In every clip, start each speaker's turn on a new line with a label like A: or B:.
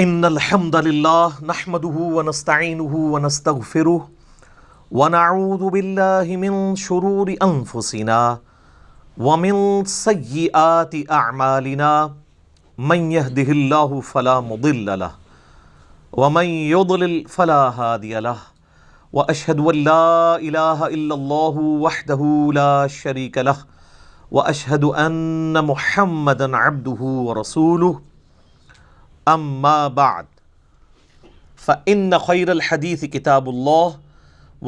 A: ان الحمد لله نحمده ونستعينه ونستغفره ونعوذ بالله من شرور انفسنا ومن سيئات اعمالنا من يهده الله فلا مضل له ومن يضلل فلا هادي له واشهد ان لا اله الا الله وحده لا شريك له واشهد ان محمدا عبده ورسوله اما بعد فان خير الحديث كتاب الله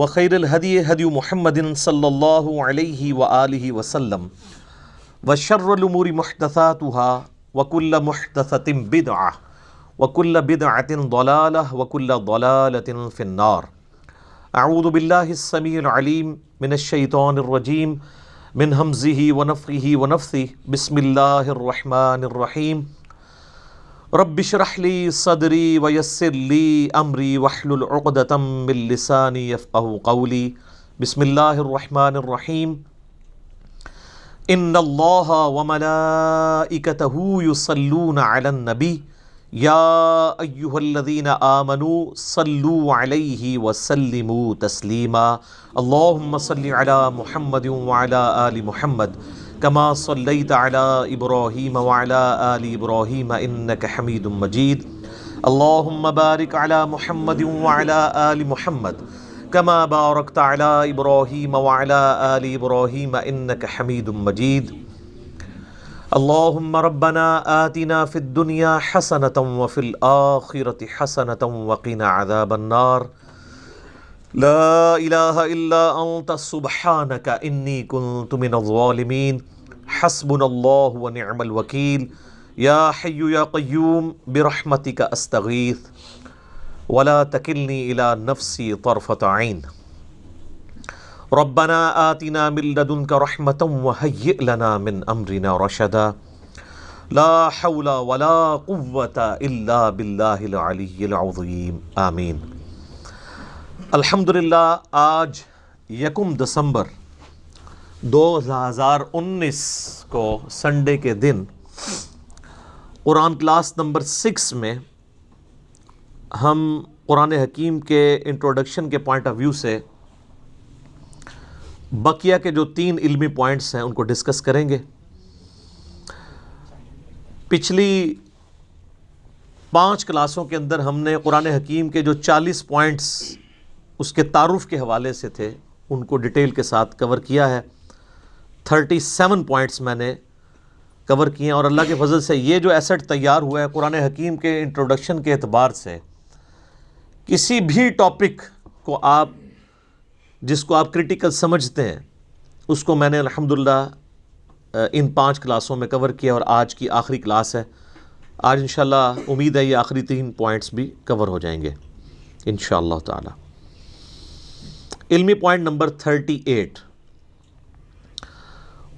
A: وخير الهدي هدي محمد صلى الله عليه واله وسلم وشر الامور محدثاتها وكل محدثة بدعة وكل بدعة ضلالة وكل ضلالة في النار. اعوذ بالله السميع العليم من الشيطان الرجيم من همزه ونفخه ونفثه. بسم الله الرحمن الرحيم. رب اشرح لي صدري ويسر لي امري واحلل عقدة من لساني يفقهوا قولي. بسم الله الرحمن الرحيم. ان الله وملائكته يصلون على النبي يا ايها الذين آمنوا صلوا عليه وسلموا تسليما. اللهم صل على محمد وعلى آل محمد كما صليت على إبراهيم وعلى آل إبراهيم إنك حميد مجيد. اللهم بارك على محمد وعلى آل محمد كما باركت على إبراهيم وعلى آل إبراهيم إنك حميد مجيد. اللهم ربنا آتنا في الدنيا حسنة وفي الآخرة حسنة وقنا عذاب النار. لا إله إلا أنت سبحانك إني كنت من الظالمين. حسبنا الله ونعم الوكيل. يا حي يا قيوم برحمتك أستغيث ولا تكلني إلى نفسي طرفة عين. ربنا آتنا من لدنك رحمة وهيئ لنا من أمرنا رشدا. لا حول ولا قوة إلا بالله العلي العظيم. آمین. الحمدللہ آج 1 دسمبر 2019 کو سنڈے کے دن قرآن کلاس نمبر 6 میں ہم قرآن حکیم کے انٹروڈکشن کے پوائنٹ آف ویو سے بقیہ کے جو 3 علمی پوائنٹس ہیں ان کو ڈسکس کریں گے. پچھلی 5 کلاسوں کے اندر ہم نے قرآن حکیم کے جو 40 پوائنٹس اس کے تعارف کے حوالے سے تھے ان کو ڈیٹیل کے ساتھ کور کیا ہے. 37 پوائنٹس میں نے کور کیے ہیں اور اللہ کے فضل سے یہ جو ایسٹ تیار ہوا ہے قرآن حکیم کے انٹروڈکشن کے اعتبار سے کسی بھی ٹاپک کو آپ جس کو آپ کریٹیکل سمجھتے ہیں اس کو میں نے الحمدللہ ان 5 کلاسوں میں کور کیا اور آج کی آخری کلاس ہے. آج انشاءاللہ امید ہے یہ آخری 3 پوائنٹس بھی کور ہو جائیں گے انشاءاللہ تعالی. علمی پوائنٹ نمبر 38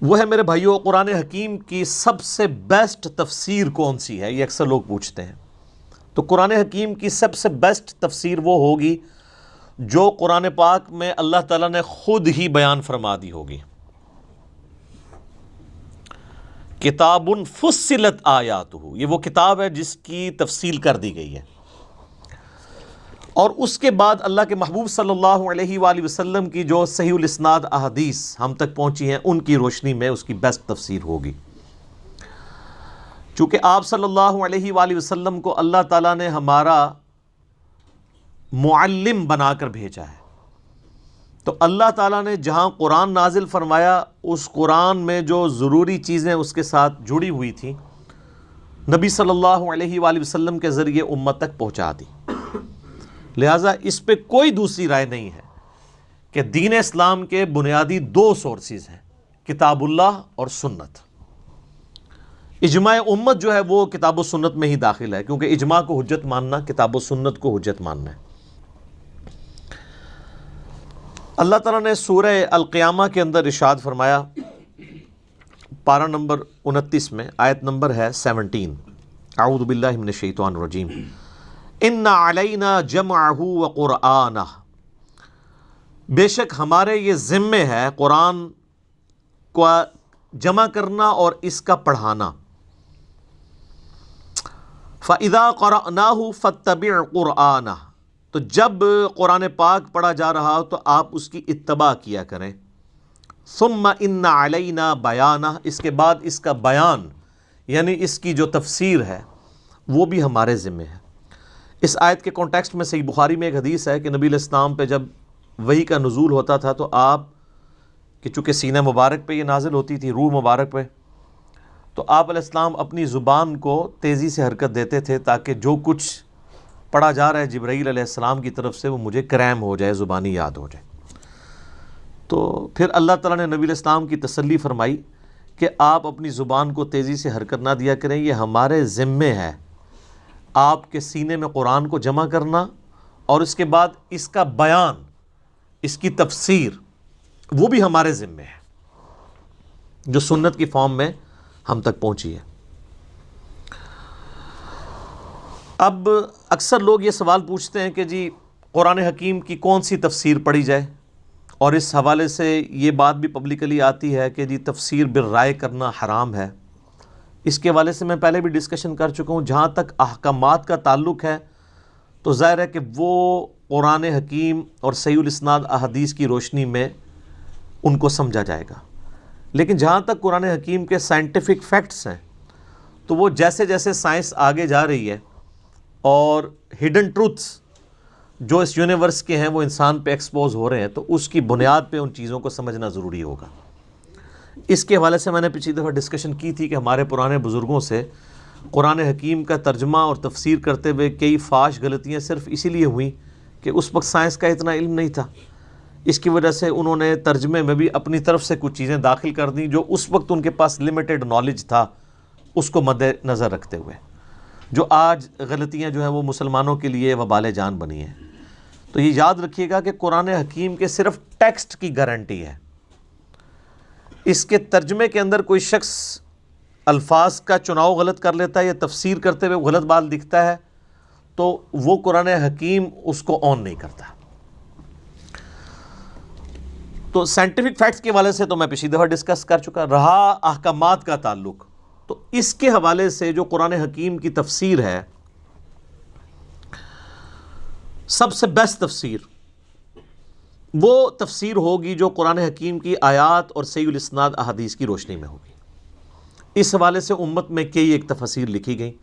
A: وہ ہے میرے بھائیوں قرآن حکیم کی سب سے بیسٹ تفسیر کون سی ہے. یہ اکثر لوگ پوچھتے ہیں. تو قرآن حکیم کی سب سے بیسٹ تفسیر وہ ہوگی جو قرآن پاک میں اللہ تعالیٰ نے خود ہی بیان فرما دی ہوگی. کتاب فصلت آیاتہ، یہ وہ کتاب ہے جس کی تفصیل کر دی گئی ہے. اور اس کے بعد اللہ کے محبوب صلی اللہ علیہ وآلہ وسلم کی جو صحیح الاسناد احادیث ہم تک پہنچی ہیں ان کی روشنی میں اس کی بیسٹ تفسیر ہوگی. چونکہ آپ صلی اللہ علیہ وآلہ وسلم کو اللہ تعالیٰ نے ہمارا معلم بنا کر بھیجا ہے. تو اللہ تعالیٰ نے جہاں قرآن نازل فرمایا اس قرآن میں جو ضروری چیزیں اس کے ساتھ جڑی ہوئی تھیں نبی صلی اللہ علیہ وآلہ وسلم کے ذریعے امت تک پہنچا دی. لہٰذا اس پہ کوئی دوسری رائے نہیں ہے کہ دین اسلام کے بنیادی 2 سورسز ہیں، کتاب اللہ اور سنت. اجماع امت جو ہے وہ کتاب و سنت میں ہی داخل ہے کیونکہ اجماع کو حجت ماننا کتاب و سنت کو حجت ماننا ہے. اللہ تعالیٰ نے سورہ القیامہ کے اندر ارشاد فرمایا پارہ نمبر 29 میں آیت نمبر ہے 17. اعوذ باللہ من الشیطان الرجیم. ان علینا جمعہ وقرآنہ، بے شک ہمارے یہ ذمے ہے قرآن کو جمع کرنا اور اس کا پڑھانا. فَإِذَا قَرَأْنَاهُ فَاتَّبِعْ قُرْآنَهُ، تو جب قرآن پاک پڑھا جا رہا ہو تو آپ اس کی اتباع کیا کریں. ثُمَّ إِنَّ عَلَيْنَا بَيَانَهُ، اس کے بعد اس کا بیان یعنی اس کی جو تفسیر ہے وہ بھی ہمارے ذمہ ہے. اس آیت کے کانٹیکسٹ میں صحیح بخاری میں ایک حدیث ہے کہ نبی علیہ السلام پہ جب وحی کا نزول ہوتا تھا تو آپ کہ چونکہ سینہ مبارک پہ یہ نازل ہوتی تھی، روح مبارک پہ، تو آپ علیہ السلام اپنی زبان کو تیزی سے حرکت دیتے تھے تاکہ جو کچھ پڑھا جا رہا ہے جبرائیل علیہ السلام کی طرف سے وہ مجھے کریم ہو جائے، زبانی یاد ہو جائے. تو پھر اللہ تعالیٰ نے نبی علیہ السلام کی تسلی فرمائی کہ آپ اپنی زبان کو تیزی سے حرکت نہ دیا کریں، یہ ہمارے ذمے ہے آپ کے سینے میں قرآن کو جمع کرنا اور اس کے بعد اس کا بیان، اس کی تفسیر وہ بھی ہمارے ذمے ہے جو سنت کی فارم میں ہم تک پہنچی ہے. اب اکثر لوگ یہ سوال پوچھتے ہیں کہ جی قرآن حکیم کی کون سی تفسیر پڑھی جائے، اور اس حوالے سے یہ بات بھی پبلکلی آتی ہے کہ جی تفسیر بالرائے کرنا حرام ہے. اس کے حوالے سے میں پہلے بھی ڈسکشن کر چکا ہوں. جہاں تک احکامات کا تعلق ہے تو ظاہر ہے کہ وہ قرآن حکیم اور صحیح الاسناد احادیث کی روشنی میں ان کو سمجھا جائے گا. لیکن جہاں تک قرآن حکیم کے سائنٹیفک فیکٹس ہیں تو وہ جیسے جیسے سائنس آگے جا رہی ہے اور ہڈن ٹروتھس جو اس یونیورس کے ہیں وہ انسان پہ ایکسپوز ہو رہے ہیں، تو اس کی بنیاد پہ ان چیزوں کو سمجھنا ضروری ہوگا. اس کے حوالے سے میں نے پچھلی دفعہ ڈسکشن کی تھی کہ ہمارے پرانے بزرگوں سے قرآن حکیم کا ترجمہ اور تفسیر کرتے ہوئے کئی فاش غلطیاں صرف اسی لیے ہوئیں کہ اس وقت سائنس کا اتنا علم نہیں تھا. اس کی وجہ سے انہوں نے ترجمے میں بھی اپنی طرف سے کچھ چیزیں داخل کر دیں جو اس وقت ان کے پاس لمیٹڈ نالج تھا، اس کو مد نظر رکھتے ہوئے، جو آج غلطیاں جو ہیں وہ مسلمانوں کے لیے وبال جان بنی ہیں. تو یہ یاد رکھیے گا کہ قرآن حکیم کے صرف ٹیکسٹ کی گارنٹی ہے. اس کے ترجمے کے اندر کوئی شخص الفاظ کا چناؤ غلط کر لیتا ہے یا تفسیر کرتے ہوئے غلط بات لکھتا ہے تو وہ قرآن حکیم اس کو آن نہیں کرتا. تو سائنٹیفک فیکٹس کے حوالے سے تو میں پچھلی دفعہ ڈسکس کر چکا. رہا احکامات کا تعلق، تو اس کے حوالے سے جو قرآن حکیم کی تفسیر ہے، سب سے بیسٹ تفسیر وہ تفسیر ہوگی جو قرآن حکیم کی آیات اور صحیح الاسناد احادیث کی روشنی میں ہوگی. اس حوالے سے امت میں کئی ایک تفاسیر لکھی گئیں،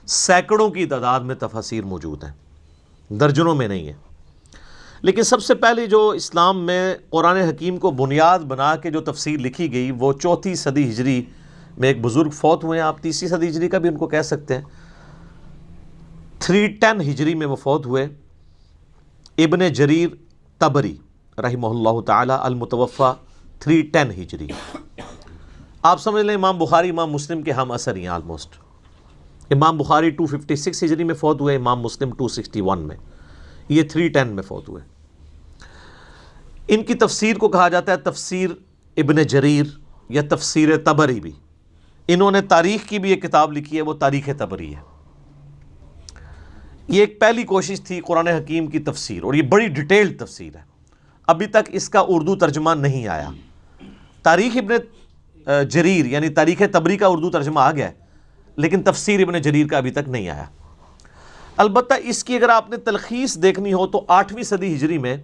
A: سینکڑوں کی تعداد میں تفاسیر موجود ہیں، درجنوں میں نہیں ہے. لیکن سب سے پہلے جو اسلام میں قرآن حکیم کو بنیاد بنا کے جو تفسیر لکھی گئی وہ 4 صدی ہجری میں ایک بزرگ فوت ہوئے ہیں. آپ 3 صدی ہجری کا بھی ان کو کہہ سکتے ہیں. 310 ہجری میں وہ فوت ہوئے. ابن جریر طبری رحمہ اللہ تعالی، المتوفی 310 ہجری. آپ سمجھ لیں امام بخاری امام مسلم کے ہم اثر ہیں آلموسٹ. امام بخاری 256 ہجری میں فوت ہوئے، امام مسلم 261 میں، یہ 310 میں فوت ہوئے. ان کی تفسیر کو کہا جاتا ہے تفسیر ابن جریر یا تفسیر طبری بھی. انہوں نے تاریخ کی بھی ایک کتاب لکھی ہے، وہ تاریخ طبری ہے. یہ ایک پہلی کوشش تھی قرآن حکیم کی تفسیر، اور یہ بڑی ڈیٹیلڈ تفسیر ہے. ابھی تک اس کا اردو ترجمہ نہیں آیا. تاریخ ابن جریر یعنی تاریخ طبری کا اردو ترجمہ آ گیا ہے، لیکن تفسیر ابن جریر کا ابھی تک نہیں آیا. البتہ اس کی اگر آپ نے تلخیص دیکھنی ہو تو 8ویں صدی ہجری میں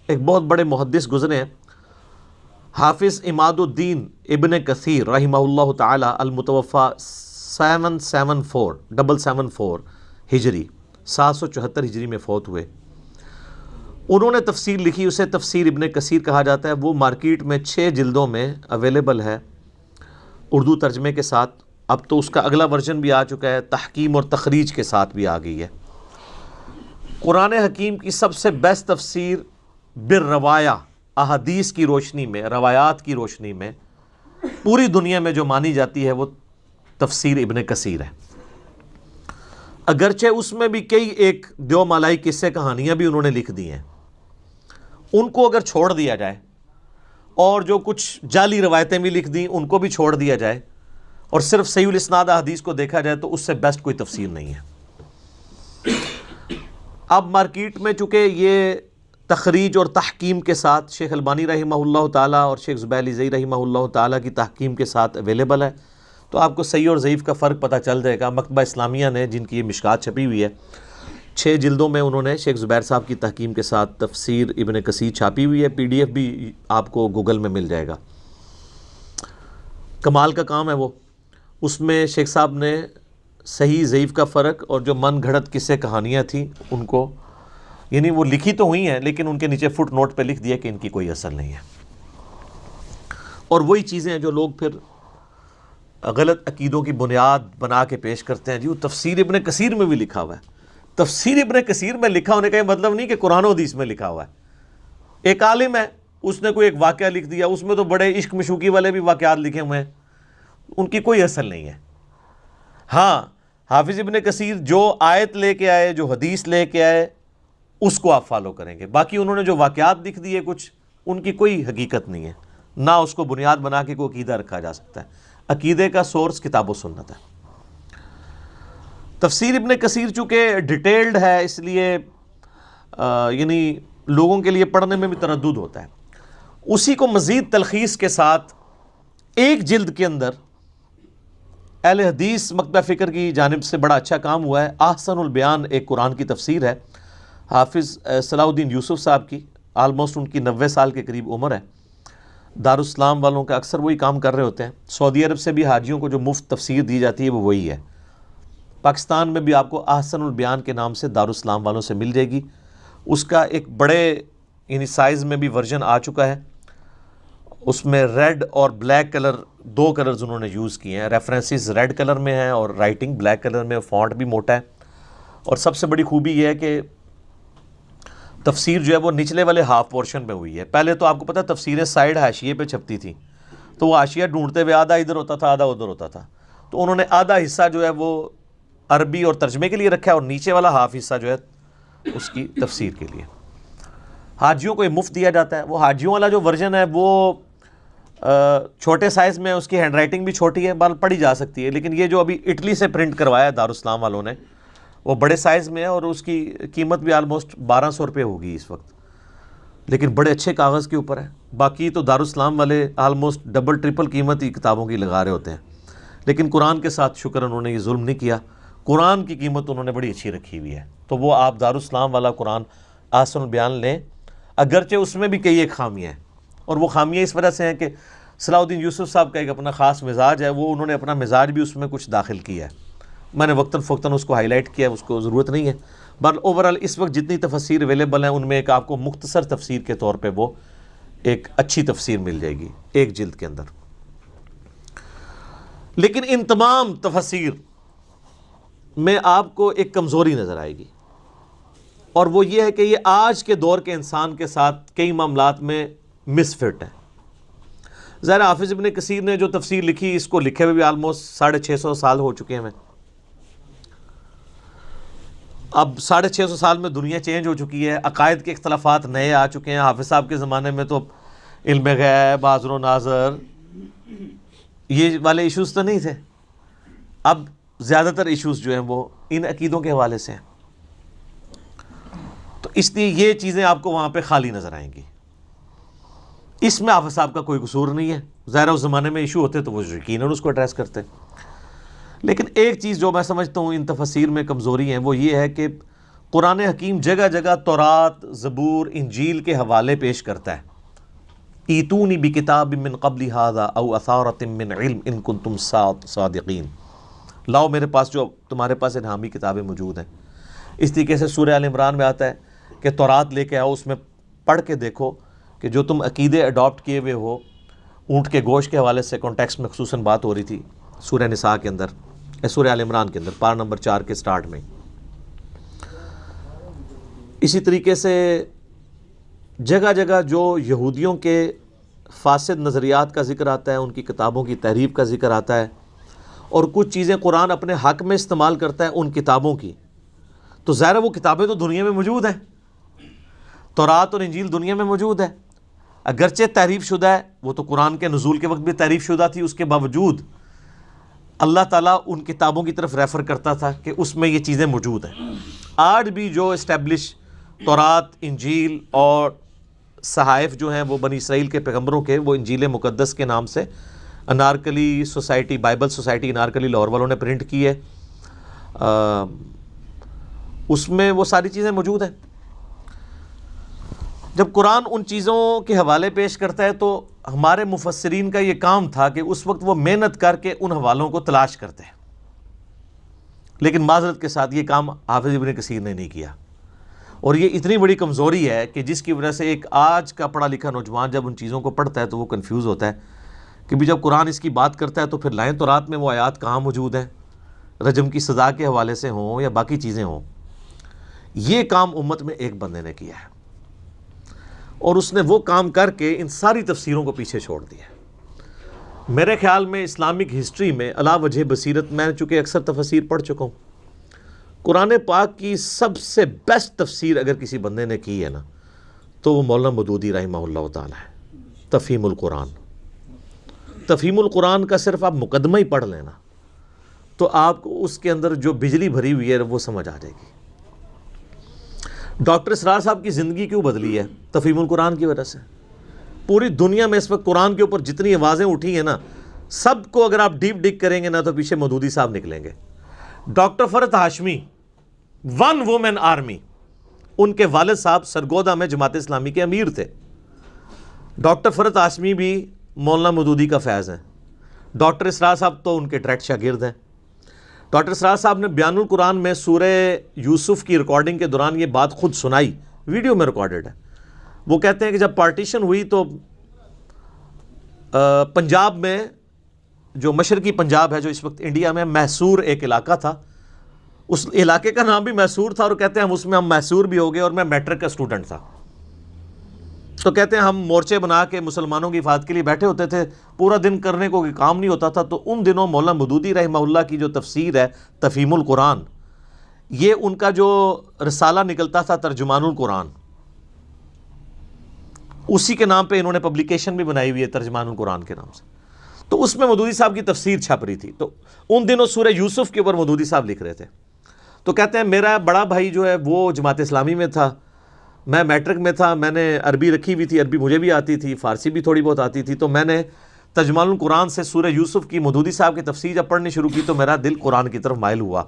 A: ایک بہت بڑے محدث گزرے ہیں، حافظ عماد الدین ابن کثیر رحمہ اللہ تعالی، المتوفی 774 ہجری، 774 ہجری میں فوت ہوئے. انہوں نے تفسیر لکھی، اسے تفسیر ابن کثیر کہا جاتا ہے. وہ مارکیٹ میں 6 جلدوں میں اویلیبل ہے اردو ترجمے کے ساتھ. اب تو اس کا اگلا ورژن بھی آ چکا ہے، تحکیم اور تخریج کے ساتھ بھی آ گئی ہے. قرآن حکیم کی سب سے بیسٹ تفسیر بالروایا، احادیث کی روشنی میں، روایات کی روشنی میں پوری دنیا میں جو مانی جاتی ہے وہ تفسیر ابن کثیر ہے. اگرچہ اس میں بھی کئی ایک دیو مالائی قصے کہانیاں بھی انہوں نے لکھ دی ہیں، ان کو اگر چھوڑ دیا جائے اور جو کچھ جعلی روایتیں بھی لکھ دیں ان کو بھی چھوڑ دیا جائے اور صرف صحیح الاسناد احادیث کو دیکھا جائے تو اس سے بیسٹ کوئی تفسیر نہیں ہے. اب مارکیٹ میں چونکہ یہ تخریج اور تحکیم کے ساتھ شیخ البانی رحمہ اللہ تعالیٰ اور شیخ زبیر علی زئی رحمہ اللہ تعالیٰ کی تحکیم کے ساتھ اویلیبل ہے، تو آپ کو صحیح اور ضعیف کا فرق پتہ چل جائے گا۔ مکتبہ اسلامیہ نے، جن کی یہ مشکات چھپی ہوئی ہے، 6 جلدوں میں انہوں نے شیخ زبیر صاحب کی تحکیم کے ساتھ تفسیر ابن کثیر چھاپی ہوئی ہے، PDF بھی آپ کو گوگل میں مل جائے گا۔ کمال کا کام ہے وہ۔ اس میں شیخ صاحب نے صحیح ضعیف کا فرق اور جو من گھڑت قصے کہانیاں تھیں ان کو، یعنی وہ لکھی تو ہوئی ہیں لیکن ان کے نیچے فٹ نوٹ پہ لکھ دیا کہ ان کی کوئی اصل نہیں ہے۔ اور وہی چیزیں ہیں جو لوگ پھر غلط عقیدوں کی بنیاد بنا کے پیش کرتے ہیں۔ جی وہ تفسیر ابن کثیر میں بھی لکھا ہوا ہے۔ تفسیر ابن کثیر میں لکھا ہونے کا یہ مطلب نہیں کہ قرآن و حدیث میں لکھا ہوا ہے۔ ایک عالم ہے، اس نے کوئی ایک واقعہ لکھ دیا، اس میں تو بڑے عشق مشوقی والے بھی واقعات لکھے ہوئے ہیں، ان کی کوئی اصل نہیں ہے۔ ہاں، حافظ ابن کثیر جو آیت لے کے آئے، جو حدیث لے کے آئے، اس کو آپ فالو کریں گے۔ باقی انہوں نے جو واقعات لکھ دیے کچھ، ان کی کوئی حقیقت نہیں ہے، نہ اس کو بنیاد بنا کے کوئی عقیدہ رکھا جا سکتا ہے۔ عقیدے کا سورس کتاب و سنت ہے۔ تفسیر ابن کثیر چونکہ ڈیٹیلڈ ہے، اس لیے یعنی لوگوں کے لیے پڑھنے میں بھی تردد ہوتا ہے۔ اسی کو مزید تلخیص کے ساتھ ایک جلد کے اندر اہل حدیث مکتبہ فکر کی جانب سے بڑا اچھا کام ہوا ہے۔ احسن البیان ایک قرآن کی تفسیر ہے، حافظ صلاح الدین یوسف صاحب کی، آلموسٹ ان کی 90 سال کے قریب عمر ہے۔ دارالاسلام والوں کا اکثر وہی کام کر رہے ہوتے ہیں۔ سعودی عرب سے بھی حاجیوں کو جو مفت تفسیر دی جاتی ہے وہ وہی ہے۔ پاکستان میں بھی آپ کو احسن البیان کے نام سے دارالاسلام والوں سے مل جائے گی۔ اس کا ایک بڑے یعنی سائز میں بھی ورژن آ چکا ہے۔ اس میں ریڈ اور بلیک کلر، 2 کلرز انہوں نے یوز کیے ہیں۔ ریفرنسز ریڈ کلر میں ہیں اور رائٹنگ بلیک کلر میں، فونٹ بھی موٹا ہے۔ اور سب سے بڑی خوبی یہ ہے کہ تفسیر جو ہے وہ نچلے والے ہاف پورشن میں ہوئی ہے۔ پہلے تو آپ کو پتہ تفسیریں سائیڈ حاشیے پہ چھپتی تھیں، تو وہ حاشیہ ڈھونڈتے ہوئے آدھا ادھر ہوتا تھا، آدھا ادھر ہوتا تھا، تو انہوں نے آدھا حصہ جو ہے وہ عربی اور ترجمے کے لیے رکھا ہے، اور نیچے والا ہاف حصہ جو ہے اس کی تفسیر کے لیے۔ حاجیوں کو یہ مفت دیا جاتا ہے۔ وہ حاجیوں والا جو ورژن ہے وہ چھوٹے سائز میں، اس کی ہینڈ رائٹنگ بھی چھوٹی ہے، پڑھی جا سکتی ہے، لیکن یہ جو ابھی اٹلی سے پرنٹ کروایا ہے دارالاسلام والوں نے، وہ بڑے سائز میں ہے اور اس کی قیمت بھی آلموسٹ 1200 روپے ہوگی اس وقت، لیکن بڑے اچھے کاغذ کے اوپر ہے۔ باقی تو دارالاسلام والے آلموسٹ ڈبل ٹرپل قیمت ہی کتابوں کی لگا رہے ہوتے ہیں، لیکن قرآن کے ساتھ شکر انہوں نے یہ ظلم نہیں کیا، قرآن کی قیمت انہوں نے بڑی اچھی رکھی ہوئی ہے۔ تو وہ آپ دارالاسلام والا قرآن احسن البیان لیں، اگرچہ اس میں بھی کئی ایک خامیاں ہیں، اور وہ خامیاں اس وجہ سے ہیں کہ صلاح الدین یوسف صاحب کا ایک اپنا خاص مزاج ہے، وہ انہوں نے اپنا مزاج بھی اس میں کچھ داخل کیا ہے۔ میں نے وقتاً فوقتاً اس کو ہائی لائٹ کیا ہے، اس کو ضرورت نہیں ہے، بٹ اوورال اس وقت جتنی تفسیر اویلیبل ہیں ان میں ایک آپ کو مختصر تفسیر کے طور پہ وہ ایک اچھی تفسیر مل جائے گی ایک جلد کے اندر۔ لیکن ان تمام تفسیر میں آپ کو ایک کمزوری نظر آئے گی، اور وہ یہ ہے کہ یہ آج کے دور کے انسان کے ساتھ کئی معاملات میں مس فٹ ہے۔ ظاہر حافظ ابن کثیر نے جو تفسیر لکھی، اس کو لکھے ہوئے بھی آلموسٹ 650 سال ہو چکے ہیں۔ اب 650 سال میں دنیا چینج ہو چکی ہے، عقائد کے اختلافات نئے آ چکے ہیں۔ حافظ صاحب کے زمانے میں تو علم غیب، حاضر و ناظر، یہ والے ایشوز تو نہیں تھے۔ اب زیادہ تر ایشوز جو ہیں وہ ان عقیدوں کے حوالے سے ہیں، تو اس لیے یہ چیزیں آپ کو وہاں پہ خالی نظر آئیں گی۔ اس میں حافظ صاحب کا کوئی قصور نہیں ہے، ظاہر اس زمانے میں ایشو ہوتے تو وہ یقیناً اس کو ایڈریس کرتے۔ لیکن ایک چیز جو میں سمجھتا ہوں ان تفسیر میں کمزوری ہیں، وہ یہ ہے کہ قرآن حکیم جگہ جگہ تورات، زبور، انجیل کے حوالے پیش کرتا ہے۔ ایتونی بکتاب من قبل ھذا او اثارۃ من علم ان کنتم صادقین، لاؤ میرے پاس جو تمہارے پاس الہامی کتابیں موجود ہیں۔ اس طریقے سے سورہ آل عمران میں آتا ہے کہ تورات لے کے آؤ، اس میں پڑھ کے دیکھو کہ جو تم عقیدے اڈاپٹ کیے ہوئے ہو، اونٹ کے گوشت کے حوالے سے کانٹیکسٹ میں خصوصاً بات ہو رہی تھی سورہ نساء کے اندر، سورہ آل عمران کے اندر، پارہ نمبر 4 کے سٹارٹ میں۔ اسی طریقے سے جگہ جگہ جو یہودیوں کے فاسد نظریات کا ذکر آتا ہے، ان کی کتابوں کی تحریف کا ذکر آتا ہے، اور کچھ چیزیں قرآن اپنے حق میں استعمال کرتا ہے ان کتابوں کی، تو ظاہر وہ کتابیں تو دنیا میں موجود ہیں، تورات اور انجیل دنیا میں موجود ہے، اگرچہ تحریف شدہ ہے، وہ تو قرآن کے نزول کے وقت بھی تحریف شدہ تھی، اس کے باوجود اللہ تعالیٰ ان کتابوں کی طرف ریفر کرتا تھا کہ اس میں یہ چیزیں موجود ہیں۔ آج بھی جو اسٹیبلش تورات، انجیل اور صحائف جو ہیں وہ بنی اسرائیل کے پیغمبروں کے، وہ انجیل مقدس کے نام سے Anarkali society, Bible society Anarkali Lahore والوں نے پرنٹ کی ہے، اس میں وہ ساری چیزیں موجود ہیں۔ جب قرآن ان چیزوں کے حوالے پیش کرتا ہے تو ہمارے مفسرین کا یہ کام تھا کہ اس وقت وہ محنت کر کے ان حوالوں کو تلاش کرتے ہیں، لیکن معذرت کے ساتھ یہ کام حافظ ابن کثیر نے نہیں کیا، اور یہ اتنی بڑی کمزوری ہے کہ جس کی وجہ سے ایک آج کا پڑھا لکھا نوجوان جب ان چیزوں کو پڑھتا ہے تو وہ کنفیوز ہوتا ہے کہ بھی جب قرآن اس کی بات کرتا ہے تو پھر لائن تورات میں وہ آیات کہاں موجود ہیں، رجم کی سزا کے حوالے سے ہوں یا باقی چیزیں ہوں۔ یہ کام امت میں ایک بندے نے کیا ہے، اور اس نے وہ کام کر کے ان ساری تفسیروں کو پیچھے چھوڑ دیا ہے۔ میرے خیال میں اسلامک ہسٹری میں علا وجہ بصیرت، میں چونکہ اکثر تفسیر پڑھ چکا ہوں، قرآن پاک کی سب سے بیسٹ تفسیر اگر کسی بندے نے کی ہے نا تو وہ مولانا مودودی رحمہ اللہ تعالی ہے۔ تفہیم القرآن، تفہیم القرآن کا صرف آپ مقدمہ ہی پڑھ لینا تو آپ کو اس کے اندر جو بجلی بھری ہوئی ہے وہ سمجھ آ جائے گی۔ ڈاکٹر اسرار صاحب کی زندگی کیوں بدلی ہے؟ تفہیم القرآن کی وجہ سے۔ پوری دنیا میں اس وقت قرآن کے اوپر جتنی آوازیں اٹھی ہیں نا، سب کو اگر آپ ڈیپ ڈگ کریں گے نا تو پیچھے مودودی صاحب نکلیں گے۔ ڈاکٹر فرحت ہاشمی، ون وومن آرمی، ان کے والد صاحب سرگودا میں جماعت اسلامی کے امیر تھے۔ ڈاکٹر فرحت ہاشمی بھی مولانا مودودی کا فیض ہیں۔ ڈاکٹر اسرار صاحب تو ان کے ڈائریکٹ شاگرد ہیں۔ ڈاکٹر اسرار صاحب نے بیان القرآن میں سورہ یوسف کی ریکارڈنگ کے دوران یہ بات خود سنائی، ویڈیو میں ریکارڈڈ ہے۔ وہ کہتے ہیں کہ جب پارٹیشن ہوئی تو پنجاب میں، جو مشرقی پنجاب ہے جو اس وقت انڈیا میں، محصور ایک علاقہ تھا، اس علاقے کا نام بھی محصور تھا، اور کہتے ہیں اس میں ہم محصور بھی ہو گئے، اور میں میٹرک کا اسٹوڈنٹ تھا۔ تو کہتے ہیں ہم مورچے بنا کے مسلمانوں کی حفاظت کے لیے بیٹھے ہوتے تھے، پورا دن کرنے کو کام نہیں ہوتا تھا۔ تو ان دنوں مولانا مودودی رحمہ اللہ کی جو تفسیر ہے تفہیم القرآن، یہ ان کا جو رسالہ نکلتا تھا ترجمان القرآن، اسی کے نام پہ انہوں نے پبلیکیشن بھی بنائی ہوئی ہے ترجمان القرآن کے نام سے۔ تو اس میں مودودی صاحب کی تفسیر چھپ رہی تھی۔ تو ان دنوں سورہ یوسف کے اوپر مودودی صاحب لکھ رہے تھے۔ تو کہتے ہیں میرا بڑا بھائی جو ہے وہ جماعت اسلامی میں تھا، میں میٹرک میں تھا، میں نے عربی رکھی ہوئی تھی، عربی مجھے بھی آتی تھی، فارسی بھی تھوڑی بہت آتی تھی۔ تو میں نے ترجمان القرآن سے سورہ یوسف کی مودودی صاحب کی تفسیر جب پڑھنی شروع کی تو میرا دل قرآن کی طرف مائل ہوا۔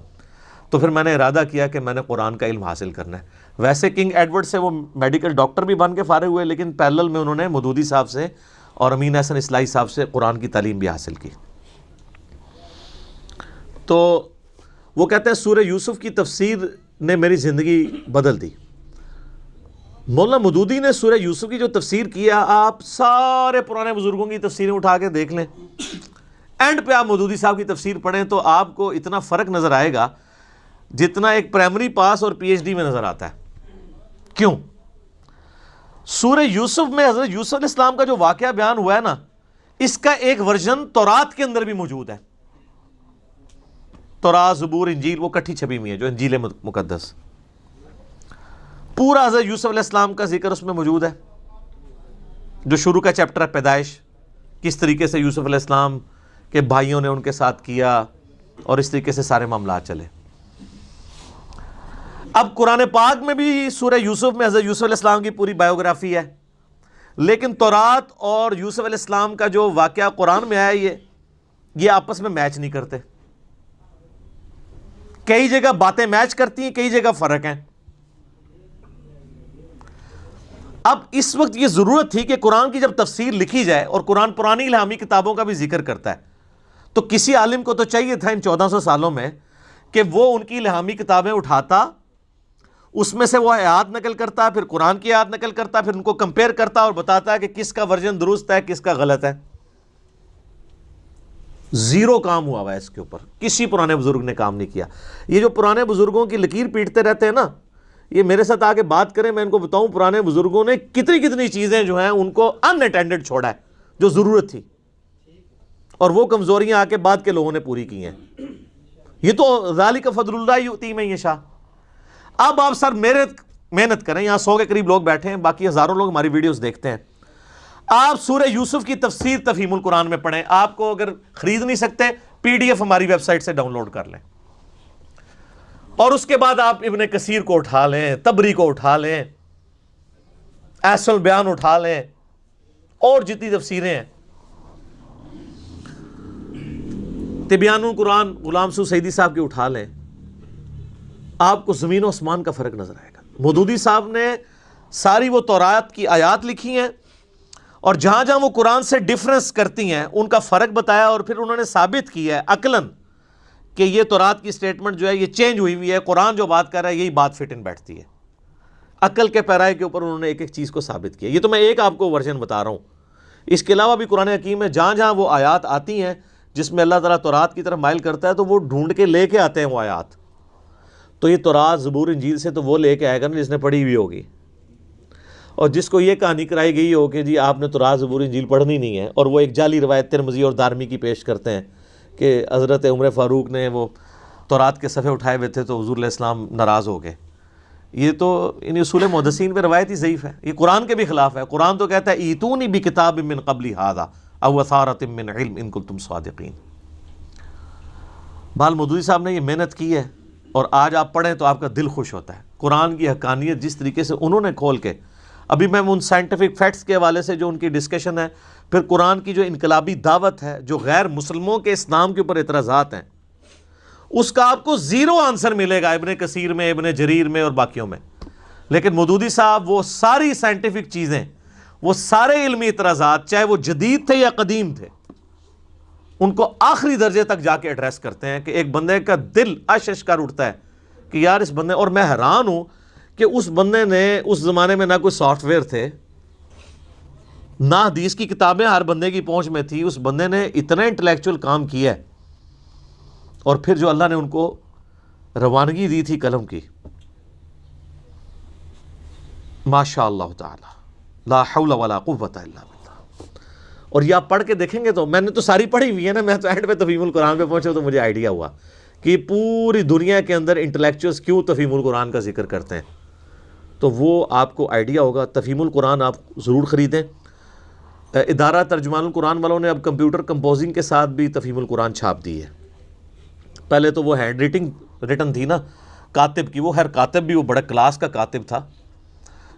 A: تو پھر میں نے ارادہ کیا کہ میں نے قرآن کا علم حاصل کرنا ہے۔ ویسے کنگ ایڈورڈ سے وہ میڈیکل ڈاکٹر بھی بن کے فارغ ہوئے، لیکن پیرلل میں انہوں نے مودودی صاحب سے اور امین احسن اصلاحی صاحب سے قرآن کی تعلیم بھی حاصل کی۔ تو وہ کہتے ہیں سورہ یوسف کی تفسیر نے میری زندگی بدل دی۔ مولانا مودودی نے سورہ یوسف کی جو تفسیر کیا، آپ سارے پرانے بزرگوں کی تفسیریں اٹھا کے دیکھ لیں، اینڈ پہ آپ مودودی صاحب کی تفسیر پڑھیں تو آپ کو اتنا فرق نظر آئے گا جتنا ایک پرائمری پاس اور پی ایچ ڈی میں نظر آتا ہے۔ کیوں؟ سورہ یوسف میں حضرت یوسف علیہ السلام کا جو واقعہ بیان ہوا ہے نا، اس کا ایک ورژن تورات کے اندر بھی موجود ہے۔ تورات، زبور، انجیل وہ کٹھی چھپی ہوئی ہے، جو انجیل مقدس، پورا حضرت یوسف علیہ السلام کا ذکر اس میں موجود ہے۔ جو شروع کا چیپٹر ہے پیدائش، کس طریقے سے یوسف علیہ السلام کے بھائیوں نے ان کے ساتھ کیا، اور اس طریقے سے سارے معاملات چلے۔ اب قرآن پاک میں بھی سورہ یوسف میں حضرت یوسف علیہ السلام کی پوری بایوگرافی ہے، لیکن تورات اور یوسف علیہ السلام کا جو واقعہ قرآن میں آیا یہ آپس میں میچ نہیں کرتے۔ کئی جگہ باتیں میچ کرتی ہیں، کئی جگہ فرق ہیں۔ اب اس وقت یہ ضرورت تھی کہ قرآن کی جب تفسیر لکھی جائے، اور قرآن پرانی الہامی کتابوں کا بھی ذکر کرتا ہے، تو کسی عالم کو تو چاہیے تھا ان 1400 سالوں میں کہ وہ ان کی الہامی کتابیں اٹھاتا، اس میں سے وہ آیات نقل کرتا، پھر قرآن کی آیات نقل کرتا، پھر ان کو کمپیئر کرتا اور بتاتا ہے کہ کس کا ورژن درست ہے کس کا غلط ہے۔ زیرو کام ہوا ہوا ہے اس کے اوپر، کسی پرانے بزرگ نے کام نہیں کیا۔ یہ جو پرانے بزرگوں کی لکیر پیٹتے رہتے ہیں نا، یہ میرے ساتھ آ کے بات کریں، میں ان کو بتاؤں پرانے بزرگوں نے کتنی چیزیں جو ہیں ان کو ان اٹینڈڈ چھوڑا ہے جو ضرورت تھی، اور وہ کمزوریاں آ کے بعد کے لوگوں نے پوری کی ہیں۔ یہ تو ذالک فضل اللہ یؤتی من یشاء۔ اب آپ سر محنت کریں، یہاں 100 کے قریب لوگ بیٹھے ہیں، باقی ہزاروں لوگ ہماری ویڈیوز دیکھتے ہیں۔ آپ سورہ یوسف کی تفسیر تفہیم القرآن میں پڑھیں، آپ کو اگر خرید نہیں سکتے پی ڈی ایف ہماری ویب سائٹ سے ڈاؤن لوڈ کر لیں، اور اس کے بعد آپ ابن کثیر کو اٹھا لیں، طبری کو اٹھا لیں، احسن البیان اٹھا لیں، اور جتنی تفسیریں ہیں۔ تبیان القرآن غلام سو سعیدی صاحب کی اٹھا لیں، آپ کو زمین و آسمان کا فرق نظر آئے گا۔ مودودی صاحب نے ساری وہ تورات کی آیات لکھی ہیں اور جہاں جہاں وہ قرآن سے ڈفرنس کرتی ہیں ان کا فرق بتایا، اور پھر انہوں نے ثابت کیا ہے عقلاً کہ یہ تورات کی سٹیٹمنٹ جو ہے یہ چینج ہوئی ہوئی ہے، قرآن جو بات کر رہا ہے یہی بات فٹ ان بیٹھتی ہے۔ عقل کے پیرائے کے اوپر انہوں نے ایک ایک چیز کو ثابت کیا۔ یہ تو میں ایک آپ کو ورژن بتا رہا ہوں، اس کے علاوہ بھی قرآن حکیم میں جہاں جہاں وہ آیات آتی ہیں جس میں اللہ تعالیٰ تورات کی طرف مائل کرتا ہے تو وہ ڈھونڈ کے لے کے آتے ہیں وہ آیات۔ تو یہ تورات زبور انجیل سے تو وہ لے کے آئے گا نا جس نے پڑھی ہوئی ہوگی، اور جس کو یہ کہانی کرائی گئی ہو کہ جی آپ نے تورات زبور انجیل پڑھنی نہیں ہے، اور وہ ایک جعلی روایت ترمذی اور دارمی کی پیش کرتے ہیں کہ حضرت عمر فاروق نے وہ تورات کے صفحے اٹھائے ہوئے تھے تو حضور علیہ السلام ناراض ہو گئے۔ یہ تو ان اصول محدثین پہ روایت ہی ضعیف ہے، یہ قرآن کے بھی خلاف ہے۔ قرآن تو کہتا ہے ایتونی بکتاب من قبل ھذا او اثارۃ من علم ان کنتم صادقین۔ بال مودودی صاحب نے یہ محنت کی ہے، اور آج آپ پڑھیں تو آپ کا دل خوش ہوتا ہے۔ قرآن کی حقانیت جس طریقے سے انہوں نے کھول کے، ابھی میں ان سائنٹیفک فیکٹس کے حوالے سے جو ان کی ڈسکشن ہے، پھر قرآن کی جو انقلابی دعوت ہے، جو غیر مسلموں کے اسلام کے اوپر اعتراضات ہیں، اس کا آپ کو زیرو آنسر ملے گا ابن کثیر میں، ابن جریر میں اور باقیوں میں۔ لیکن مودودی صاحب وہ ساری سائنٹیفک چیزیں، وہ سارے علمی اعتراضات، چاہے وہ جدید تھے یا قدیم تھے، ان کو آخری درجے تک جا کے ایڈریس کرتے ہیں کہ ایک بندے کا دل اشش کر اٹھتا ہے کہ یار اس بندے، اور میں حیران ہوں کہ اس بندے نے، اس زمانے میں نہ کوئی سافٹ ویئر تھے، نہ حدیث کی کتابیں ہر بندے کی پہنچ میں تھی، اس بندے نے اتنا انٹلیکچوئل کام کیا ہے، اور پھر جو اللہ نے ان کو روانگی دی تھی قلم کی، ماشاء اللہ تعالی لا حول ولا قوت الا باللہ۔ اور یہ آپ پڑھ کے دیکھیں گے تو، میں نے تو ساری پڑھی ہوئی ہے نا، میں تو اینڈ پہ تفہیم القرآن پہ پہنچا تو مجھے آئیڈیا ہوا کہ پوری دنیا کے اندر انٹلیکچوئلس کیوں تفہیم القرآن کا ذکر کرتے ہیں، تو وہ آپ کو آئیڈیا ہوگا۔ تفہیم القرآن آپ ضرور خریدیں۔ ادارہ ترجمان القرآن والوں نے اب کمپیوٹر کمپوزنگ کے ساتھ بھی تفہیم القرآن چھاپ دی ہے۔ پہلے تو وہ ہینڈ ریٹن تھی نا کاتب کی، وہ خیر کاتب بھی وہ بڑا کلاس کا کاتب تھا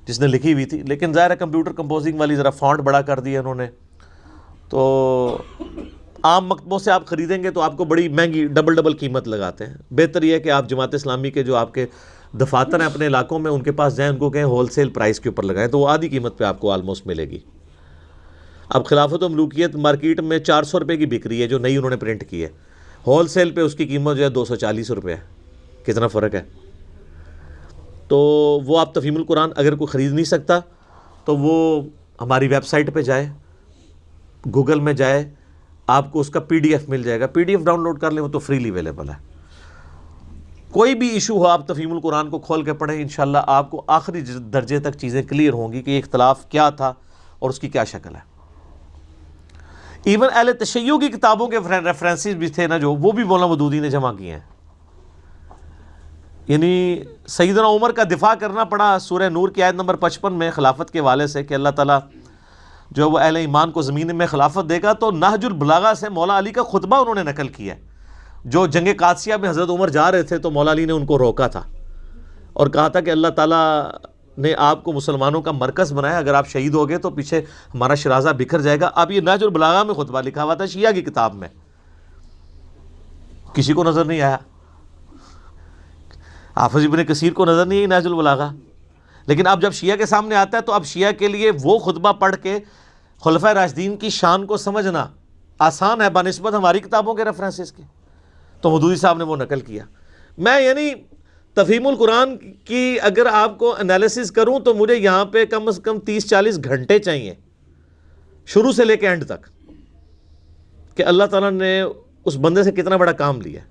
A: جس نے لکھی ہوئی تھی، لیکن ظاہر ہے کمپیوٹر کمپوزنگ والی ذرا فونٹ بڑا کر دیا انہوں نے، تو عام مکتبوں سے آپ خریدیں گے تو آپ کو بڑی مہنگی ڈبل قیمت لگاتے ہیں۔ بہتر یہ ہے کہ آپ جماعت اسلامی کے جو آپ کے دفاتر ہیں اپنے علاقوں میں، ان کے پاس جائیں، ان کو کہیں ہول سیل پرائس کے اوپر لگائیں، تو وہ آدھی قیمت پہ آپ کو آلموسٹ ملے گی۔ اب خلافت و ملوکیت مارکیٹ میں 400 روپے کی بک رہی ہے جو نئی انہوں نے پرنٹ کی ہے، ہول سیل پہ اس کی قیمت جو ہے 240 روپے ہے۔ کتنا فرق ہے؟ تو وہ آپ تفہیم القرآن اگر کوئی خرید نہیں سکتا تو وہ ہماری ویب سائٹ پہ جائے، گوگل میں جائے، آپ کو اس کا PDF مل جائے گا، PDF ڈاؤن لوڈ کر لیں، وہ تو فریلی اویلیبل ہے۔ کوئی بھی ایشو ہو آپ تفہیم القرآن کو کھول کے پڑھیں، انشاءاللہ آپ کو آخری درجے تک چیزیں کلیئر ہوں گی کہ یہ اختلاف کیا تھا اور اس کی کیا شکل ہے۔ ایون اہل تشیع کی کتابوں کے ریفرنسز بھی تھے نا جو، وہ بھی مولانا مودودی نے جمع کیے ہیں۔ یعنی سیدنا عمر کا دفاع کرنا پڑا سورہ نور کی آیت نمبر 55 میں خلافت کے حوالے سے کہ اللہ تعالیٰ جو وہ اہل ایمان کو زمین میں خلافت دے گا، تو نہج البلاغہ سے مولا علی کا خطبہ انہوں نے نقل کیا ہے۔ جو جنگ قادسیہ میں حضرت عمر جا رہے تھے تو مولا علی نے ان کو روکا تھا اور کہا تھا کہ اللہ تعالیٰ نے آپ کو مسلمانوں کا مرکز بنایا، اگر آپ شہید ہو گئے تو پیچھے ہمارا شرازہ بکھر جائے گا۔ اب یہ نہج البلاغہ میں خطبہ لکھا ہوا تھا شیعہ کی کتاب میں، کسی کو نظر نہیں آیا، حافظ ابن کثیر کو نظر نہیں آئی نہج البلاغہ، لیکن اب جب شیعہ کے سامنے آتا ہے تو اب شیعہ کے لیے وہ خطبہ پڑھ کے خلفائے راشدین کی شان کو سمجھنا آسان ہے بنسبت ہماری کتابوں کے ریفرنسز کے۔ تو مودودی صاحب نے وہ نقل کیا۔ میں یعنی تفہیم القرآن کی اگر آپ کو انالیسس کروں تو مجھے یہاں پہ کم از کم 30-40 گھنٹے چاہیے شروع سے لے کے اینڈ تک، کہ اللہ تعالیٰ نے اس بندے سے کتنا بڑا کام لیا۔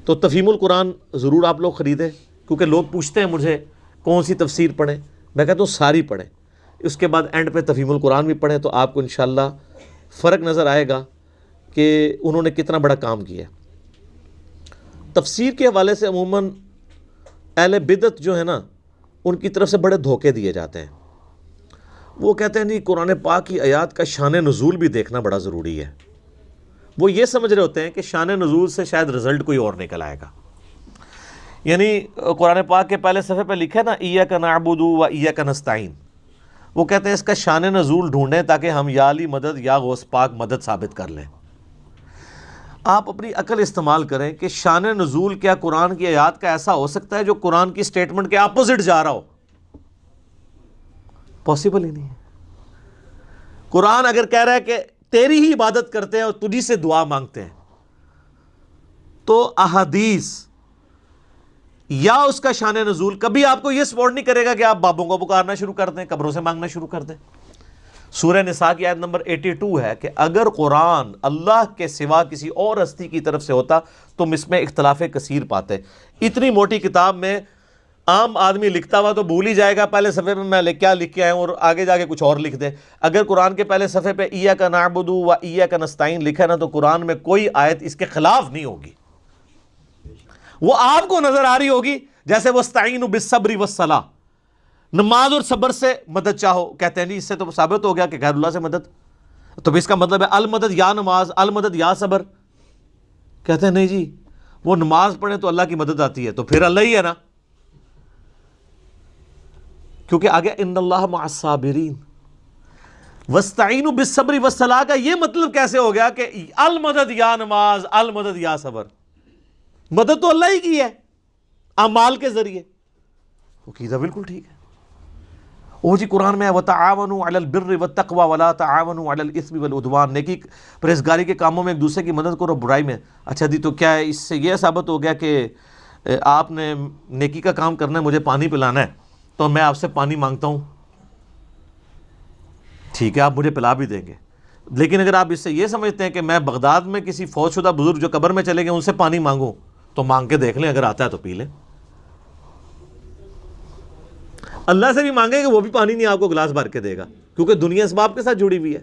A: تو تفہیم القرآن ضرور آپ لوگ خریدیں، کیونکہ لوگ پوچھتے ہیں مجھے کون سی تفسیر پڑھیں، میں کہتا ہوں ساری پڑھیں، اس کے بعد اینڈ پہ تفہیم القرآن بھی پڑھیں، تو آپ کو انشاءاللہ فرق نظر آئے گا کہ انہوں نے کتنا بڑا کام کیا۔ تفسیر کے حوالے سے عموماً اہل بدعت جو ہے نا، ان کی طرف سے بڑے دھوکے دیے جاتے ہیں۔ وہ کہتے ہیں نہیں قرآن پاک کی آیات کا شان نزول بھی دیکھنا بڑا ضروری ہے۔ وہ یہ سمجھ رہے ہوتے ہیں کہ شان نزول سے شاید رزلٹ کوئی اور نکل آئے گا۔ یعنی قرآن پاک کے پہلے صفحے پہ لکھا ہے نا ایاک نعبد و ایاک نستعین، وہ کہتے ہیں اس کا شان نزول ڈھونڈیں تاکہ ہم یا علی مدد یا غوث پاک مدد ثابت کر لیں۔ آپ اپنی عقل استعمال کریں کہ شان نزول کیا قرآن کی آیات کا ایسا ہو سکتا ہے جو قرآن کی سٹیٹمنٹ کے اپوزٹ جا رہا ہو؟ پاسبل ہی نہیں ہے۔ قرآن اگر کہہ رہا ہے کہ تیری ہی عبادت کرتے ہیں اور تجھی سے دعا مانگتے ہیں، تو احادیث یا اس کا شان نزول کبھی آپ کو یہ سپورٹ نہیں کرے گا کہ آپ بابوں کو پکارنا شروع کر دیں، قبروں سے مانگنا شروع کر دیں۔ سورہ نساء کی آیت نمبر 82 ہے کہ اگر قرآن اللہ کے سوا کسی اور ہستی کی طرف سے ہوتا تم اس میں اختلاف کثیر پاتے۔ اتنی موٹی کتاب میں عام آدمی لکھتا ہوا تو بھول ہی جائے گا پہلے صفحے میں میں کیا لکھ کے آیا ہوں، اور آگے جا کے کچھ اور لکھ دے۔ اگر قرآن کے پہلے صفحے پہ ایاک نعبد و ایاک نستعین لکھا ہے نا، تو قرآن میں کوئی آیت اس کے خلاف نہیں ہوگی، وہ آپ کو نظر آ رہی ہوگی جیسے وَاسْتَعِینُوا بِالصَّبْرِ وَالصَّلَاةِ، نماز اور صبر سے مدد چاہو۔ کہتے ہیں نہیں، اس سے تو ثابت ہو گیا کہ غیر اللہ سے مدد، تو اس کا مطلب ہے المدد یا نماز، المدد یا صبر۔ کہتے ہیں نہیں جی، وہ نماز پڑھیں تو اللہ کی مدد آتی ہے، تو پھر اللہ ہی ہے نا، کیونکہ آگے ان اللہ مع الصابرین۔ وَاسْتَعِینُوا بِالصَّبْرِ وَالصَّلَاةِ کا یہ مطلب کیسے ہو گیا کہ المدد یا نماز، المدد یا صبر؟ مدد تو اللہ ہی کی ہے اعمال کے ذریعے۔ عقیدہ بالکل ٹھیک ہے۔ وہ جی قرآن میں ہے وَتَعَاوَنُوا عَلَى الْبِرِّ وَالتَّقْوَى وَلَا تَعَاوَنُوا عَلَى الْإِثْمِ وَالْعُدْوَانِ، نیکی پرہیزگاری کے کاموں میں ایک دوسرے کی مدد کرو، برائی میں۔ اچھا جی، تو کیا اس سے یہ ثابت ہو گیا کہ آپ نے نیکی کا کام کرنا ہے، مجھے پانی پلانا ہے تو میں آپ سے پانی مانگتا ہوں، ٹھیک ہے آپ مجھے پلا بھی دیں گے، لیکن اگر آپ اس سے یہ سمجھتے ہیں کہ میں بغداد میں کسی فوت شدہ بزرگ جو قبر میں چلے گئے ان سے پانی مانگوں، تو مانگ کے دیکھ لیں، اگر آتا ہے تو پی لیں۔ اللہ سے بھی مانگیں گے وہ بھی پانی نہیں آپ کو گلاس بھر کے دے گا، کیونکہ دنیا اسباب کے ساتھ جڑی ہوئی ہے۔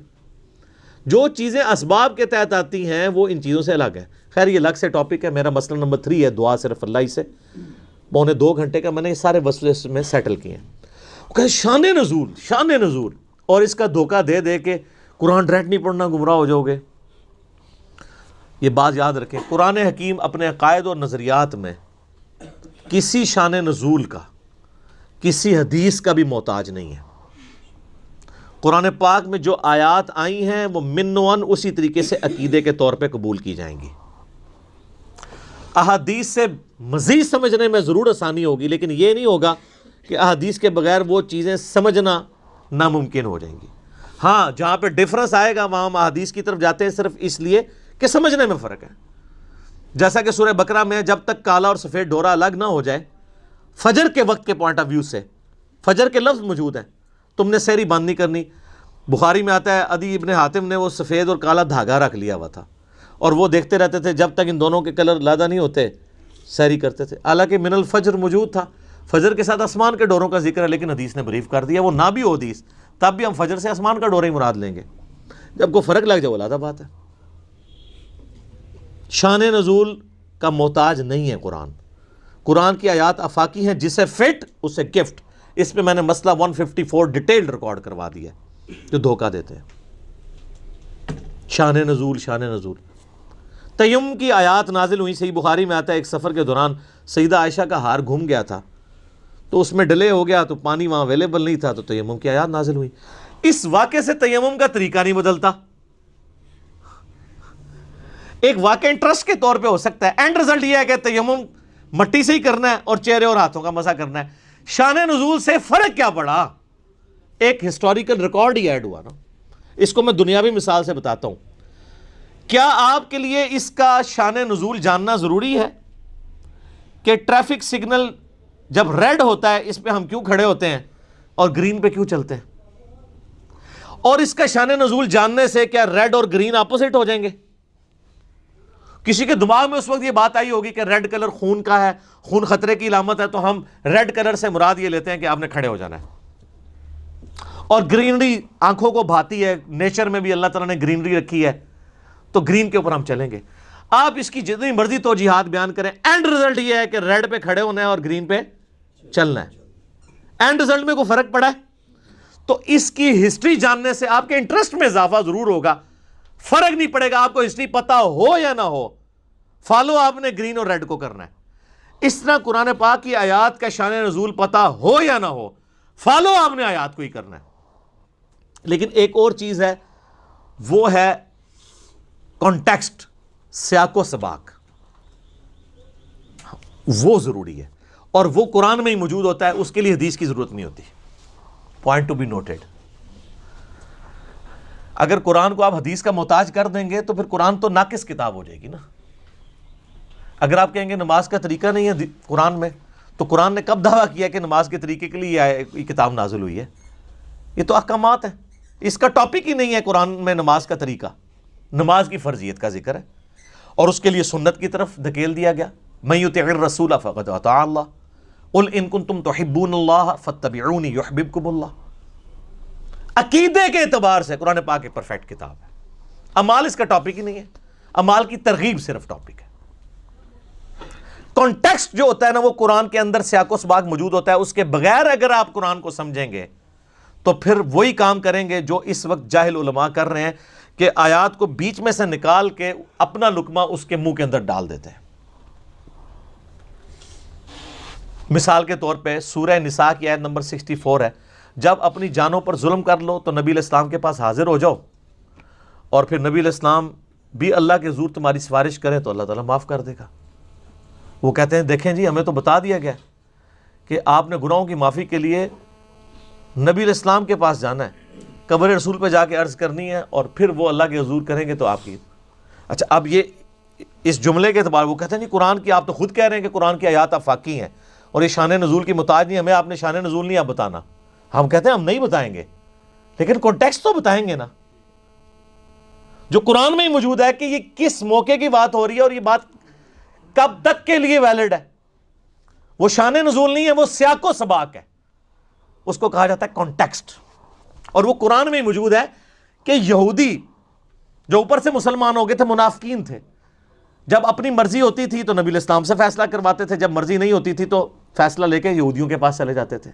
A: جو چیزیں اسباب کے تحت آتی ہیں وہ ان چیزوں سے الگ ہے۔ خیر یہ الگ سے ٹاپک ہے، میرا مسئلہ نمبر 3 ہے دعا صرف اللہ ہی سے، 1.25 گھنٹے کا میں نے یہ سارے مسئلے میں سیٹل کیے ہیں۔ کہ شان نزول، شان نزول، اور اس کا دھوکہ دے دے کے قرآن ڈائریکٹ نہیں پڑھنا گمراہ ہو جاؤ گے۔ یہ بات یاد رکھیں، قرآن حکیم اپنے عقائد اور نظریات میں کسی شان نزول کا، کسی حدیث کا بھی محتاج نہیں ہے۔ قرآن پاک میں جو آیات آئی ہیں وہ منوان اسی طریقے سے عقیدے کے طور پہ قبول کی جائیں گی۔ احادیث سے مزید سمجھنے میں ضرور آسانی ہوگی، لیکن یہ نہیں ہوگا کہ احادیث کے بغیر وہ چیزیں سمجھنا ناممکن ہو جائیں گی۔ ہاں جہاں پہ ڈفرنس آئے گا وہاں ہم احادیث کی طرف جاتے ہیں صرف اس لیے کہ سمجھنے میں فرق ہے۔ جیسا کہ سورہ بقرہ میں جب تک کالا اور سفید ڈورا الگ نہ ہو جائے، فجر کے وقت کے پوائنٹ آف ویو سے فجر کے لفظ موجود ہیں، تم نے سحری بند نہیں کرنی۔ بخاری میں آتا ہے عدی ابن حاتم نے وہ سفید اور کالا دھاگا رکھ لیا ہوا تھا، اور وہ دیکھتے رہتے تھے جب تک ان دونوں کے کلر علیحدہ نہیں ہوتے سحری کرتے تھے۔ حالانکہ من الفجر موجود تھا، فجر کے ساتھ آسمان کے ڈوروں کا ذکر ہے، لیکن حدیث نے بریف کر دیا وہ نہ بھی ہو حدیث تب بھی ہم فجر سے آسمان کا ڈورا ہی مراد لیں گے۔ جب کوئی فرق لگ جائے علیحدہ بات ہے۔ شان نزول کا محتاج نہیں ہے قرآن۔ قرآن کی آیات آفاقی ہیں، جسے فٹ اسے گفٹ۔ اس پہ میں نے مسئلہ 154 ڈیٹیل ریکارڈ کروا دیا ہے جو دھوکہ دیتے ہیں۔ شان نزول، شان نزول۔ تیمم کی آیات نازل ہوئی، صحیح بخاری میں آتا ہے ایک سفر کے دوران سیدہ عائشہ کا ہار گھوم گیا تھا، تو اس میں ڈیلے ہو گیا، تو پانی وہاں اویلیبل نہیں تھا، تو تیمم کی آیات نازل ہوئی۔ اس واقعے سے تیمم کا طریقہ نہیں بدلتا۔ ایک واقعہ انٹرسٹ کے طور پہ ہو سکتا ہے، اینڈ رزلٹ یہ ہے کہ تیمم مٹی سے ہی کرنا ہے اور چہرے اور ہاتھوں کا مسح کرنا ہے۔ شان نزول سے فرق کیا پڑا؟ ایک ہسٹوریکل ریکارڈ ہی ایڈ ہوا نا۔ اس کو میں دنیاوی مثال سے بتاتا ہوں۔ کیا آپ کے لیے اس کا شان نزول جاننا ضروری ہے کہ ٹریفک سگنل جب ریڈ ہوتا ہے اس پہ ہم کیوں کھڑے ہوتے ہیں اور گرین پہ کیوں چلتے ہیں؟ اور اس کا شان نزول جاننے سے کیا ریڈ اور گرین اپوزٹ ہو جائیں گے؟ کسی کے دماغ میں اس وقت یہ بات آئی ہوگی کہ ریڈ کلر خون کا ہے، خون خطرے کی علامت ہے، تو ہم ریڈ کلر سے مراد یہ لیتے ہیں کہ آپ نے کھڑے ہو جانا ہے۔ اور گرینری آنکھوں کو بھاتی ہے، نیچر میں بھی اللہ تعالیٰ نے گرینری رکھی ہے، تو گرین کے اوپر ہم چلیں گے۔ آپ اس کی جتنی مرضی توجیحات بیان کریں، اینڈ رزلٹ یہ ہے کہ ریڈ پہ کھڑے ہونا ہے اور گرین پہ چلنا ہے۔ اینڈ رزلٹ میں کوئی فرق پڑا ہے؟ تو اس کی ہسٹری جاننے سے آپ کے انٹرسٹ میں اضافہ ضرور ہوگا، فرق نہیں پڑے گا آپ کو ہسٹری پتا ہو یا نہ ہو، فالو آپ نے گرین اور ریڈ کو کرنا ہے۔ اس طرح قرآن پاک کی آیات کا شان نزول پتا ہو یا نہ ہو، فالو آپ نے آیات کو ہی کرنا ہے۔ لیکن ایک اور چیز ہے، وہ ہے کانٹیکسٹ، سیاق و سباق وہ ضروری ہے، اور وہ قرآن میں ہی موجود ہوتا ہے، اس کے لیے حدیث کی ضرورت نہیں ہوتی. Point to be noted. اگر قرآن کو آپ حدیث کا محتاج کر دیں گے تو پھر قرآن تو ناقص کتاب ہو جائے گی نا. اگر آپ کہیں گے نماز کا طریقہ نہیں ہے قرآن میں، تو قرآن نے کب دعویٰ کیا کہ نماز کے طریقے کے لیے یہ کتاب نازل ہوئی ہے؟ یہ تو احکامات ہیں، اس کا ٹاپک ہی نہیں ہے قرآن میں نماز کا طریقہ. نماز کی فرضیت کا ذکر ہے اور اس کے لیے سنت کی طرف دھکیل دیا گیا. من یطع الرسول فقد اطاع اللہ قل ان کنتم تحبون اللہ فاتبعونی یحببکم اللہ. عقیدے کے اعتبار سے قرآن پاک ایک پرفیکٹ کتاب ہے. اعمال اس کا ٹاپک ہی نہیں ہے، اعمال کی ترغیب صرف ٹاپک ہے. کانٹیکسٹ جو ہوتا ہے نا، وہ قرآن کے اندر سیاق و سباق موجود ہوتا ہے. اس کے بغیر اگر آپ قرآن کو سمجھیں گے تو پھر وہی کام کریں گے جو اس وقت جاہل علماء کر رہے ہیں کہ آیات کو بیچ میں سے نکال کے اپنا لقمہ اس کے منہ کے اندر ڈال دیتے ہیں. مثال کے طور پہ سورہ نساء کی آیت نمبر 64 ہے، جب اپنی جانوں پر ظلم کر لو تو نبی علیہ السلام کے پاس حاضر ہو جاؤ، اور پھر نبی علیہ السلام بھی اللہ کے حضور تمہاری سفارش کرے تو اللہ تعالیٰ معاف کر دے گا. وہ کہتے ہیں دیکھیں جی، ہمیں تو بتا دیا گیا کہ آپ نے گناہوں کی معافی کے لیے نبی علیہ السلام کے پاس جانا ہے، قبر رسول پہ جا کے عرض کرنی ہے، اور پھر وہ اللہ کے حضور کریں گے تو آپ کی. اچھا، اب یہ اس جملے کے اعتبار وہ کہتے ہیں جی قرآن کی، آپ تو خود کہہ رہے ہیں کہ قرآن کی آیات آفاقی ہیں اور یہ شان نزول کی محتاج نہیں، ہمیں آپ نے شان نزول نہیں آپ بتانا. ہم کہتے ہیں ہم نہیں بتائیں گے، لیکن کانٹیکسٹ تو بتائیں گے نا، جو قرآن میں ہی موجود ہے کہ یہ کس موقع کی بات ہو رہی ہے اور یہ بات کب تک کے لیے ویلڈ ہے. وہ شان نزول نہیں ہے، وہ سیاق و سباق ہے، اس کو کہا جاتا ہے کانٹیکسٹ. اور وہ قرآن میں ہی موجود ہے کہ یہودی جو اوپر سے مسلمان ہو گئے تھے، منافقین تھے، جب اپنی مرضی ہوتی تھی تو نبی علیہ السلام سے فیصلہ کرواتے تھے، جب مرضی نہیں ہوتی تھی تو فیصلہ لے کے یہودیوں کے پاس چلے جاتے تھے.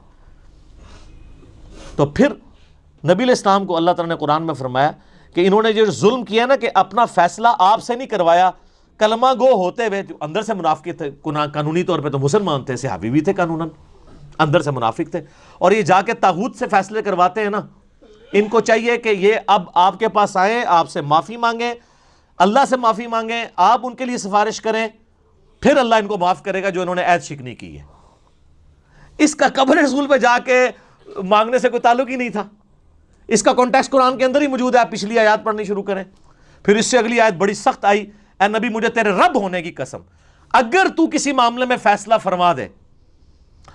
A: تو پھر نبی علیہ السلام کو اللہ تعالیٰ نے قرآن میں فرمایا کہ انہوں نے جو ظلم کیا نا، کہ اپنا فیصلہ آپ سے نہیں کروایا، کلمہ گو ہوتے ہوئے جو اندر سے منافق تھے، قانونی طور پہ تو مسلمان تھے، صحابی بھی تھے قانوناً، اندر سے منافق تھے، اور یہ جا کے طاغوت سے فیصلے کرواتے ہیں نا. ان کو چاہیے کہ یہ اب آپ کے پاس آئیں، آپ سے معافی مانگیں، اللہ سے معافی مانگیں، آپ ان کے لیے سفارش کریں، پھر اللہ ان کو معاف کرے گا جو انہوں نے عہد شکنی کی ہے. اس کا قبر رسول پہ جا کے مانگنے سے کوئی تعلق ہی نہیں تھا. اس کا کانٹیکسٹ قرآن کے اندر ہی موجود ہے. آپ پچھلی آیات پڑھنی شروع کریں، پھر اس سے اگلی آیت بڑی سخت آئی، اے نبی مجھے تیرے رب ہونے کی قسم، اگر تو کسی معاملے میں فیصلہ فرما دے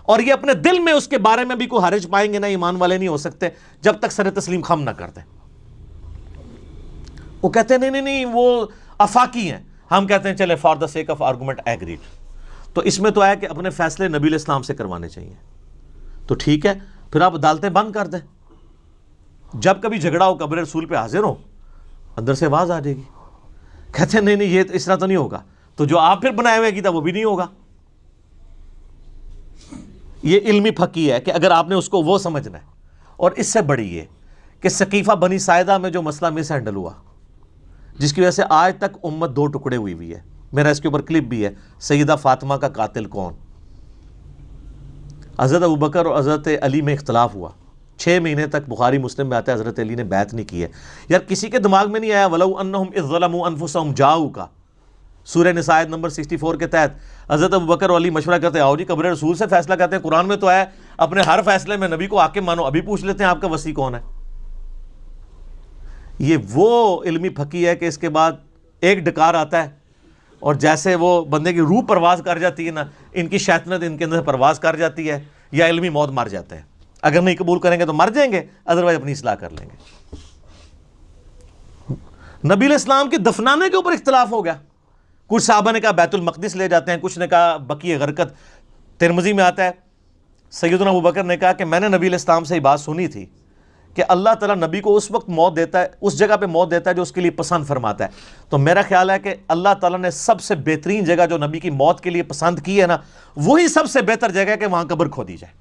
A: اور یہ اپنے دل میں اس کے بارے میں بھی کوئی حرج پائیں گے نا، ایمان والے نہیں ہو سکتے جب تک سر تسلیم خم نہ کر دیں. وہ کہتے ہیں نہیں وہ آفاقی ہیں. ہم کہتے ہیں چلے for the sake of argument agreed. تو اس میں تو ہے کہ اپنے فیصلے نبی علیہ السلام سے کروانے چاہیے. تو ٹھیک ہے، پھر آپ عدالتیں بند کر دیں، جب کبھی جھگڑا ہو قبر رسول پہ حاضر ہو، اندر سے آواز آ جائے گی. کہتے ہیں نہیں یہ اس طرح تو نہیں ہوگا. تو جو آپ پھر بنائے ہوئے کیتا وہ بھی نہیں ہوگا. یہ علمی پھکی ہے کہ اگر آپ نے اس کو وہ سمجھنا ہے. اور اس سے بڑی یہ کہ ثقیفہ بنی ساعدہ میں جو مسئلہ مس ہینڈل ہوا، جس کی وجہ سے آج تک امت دو ٹکڑے ہوئی ہے، میرا اس کے اوپر کلپ بھی ہے، سیدہ فاطمہ کا قاتل کون. حضرت ابوبکر اور حضرت علی میں اختلاف ہوا، 6 مہینے تک بخاری مسلم میں آتا ہے حضرت علی نے بیعت نہیں کی ہے. یار کسی کے دماغ میں نہیں آیا وَلَوْ أَنَّهُمْ إِذْ ظَلَمُوا أَنفُسَهُمْ جَاءُوكَ، سورہ نساء آیت نمبر 64 کے تحت حضرت ابوبکر اور علی مشورہ کرتے ہیں، آؤ جی قبر رسول سے فیصلہ کرتے ہیں. قرآن میں تو ہے اپنے ہر فیصلے میں نبی کو حاکم مانو. ابھی پوچھ لیتے ہیں آپ کا وصی کون ہے. یہ وہ علمی پھکی ہے کہ اس کے بعد ایک ڈکار آتا ہے اور جیسے وہ بندے کی روح پرواز کر جاتی ہے نا، ان کی شیطنت ان کے اندر پرواز کر جاتی ہے، یا علمی موت مر جاتا ہے. اگر نہیں قبول کریں گے تو مر جائیں گے، ادروائز اپنی اصلاح کر لیں گے. نبی علیہ السلام کے دفنانے کے اوپر اختلاف ہو گیا. کچھ صحابہ نے کہا بیت المقدس لے جاتے ہیں، کچھ نے کہا بقیع غرقد. ترمذی میں آتا ہے سیدنا ابوبکر نے کہا کہ میں نے نبی علیہ السلام سے یہ بات سنی تھی کہ اللہ تعالیٰ نبی کو اس وقت موت دیتا ہے، اس جگہ پہ موت دیتا ہے جو اس کے لیے پسند فرماتا ہے. تو میرا خیال ہے کہ اللہ تعالیٰ نے سب سے بہترین جگہ جو نبی کی موت کے لیے پسند کی ہے نا، وہی سب سے بہتر جگہ ہے کہ وہاں قبر کھودی جائے.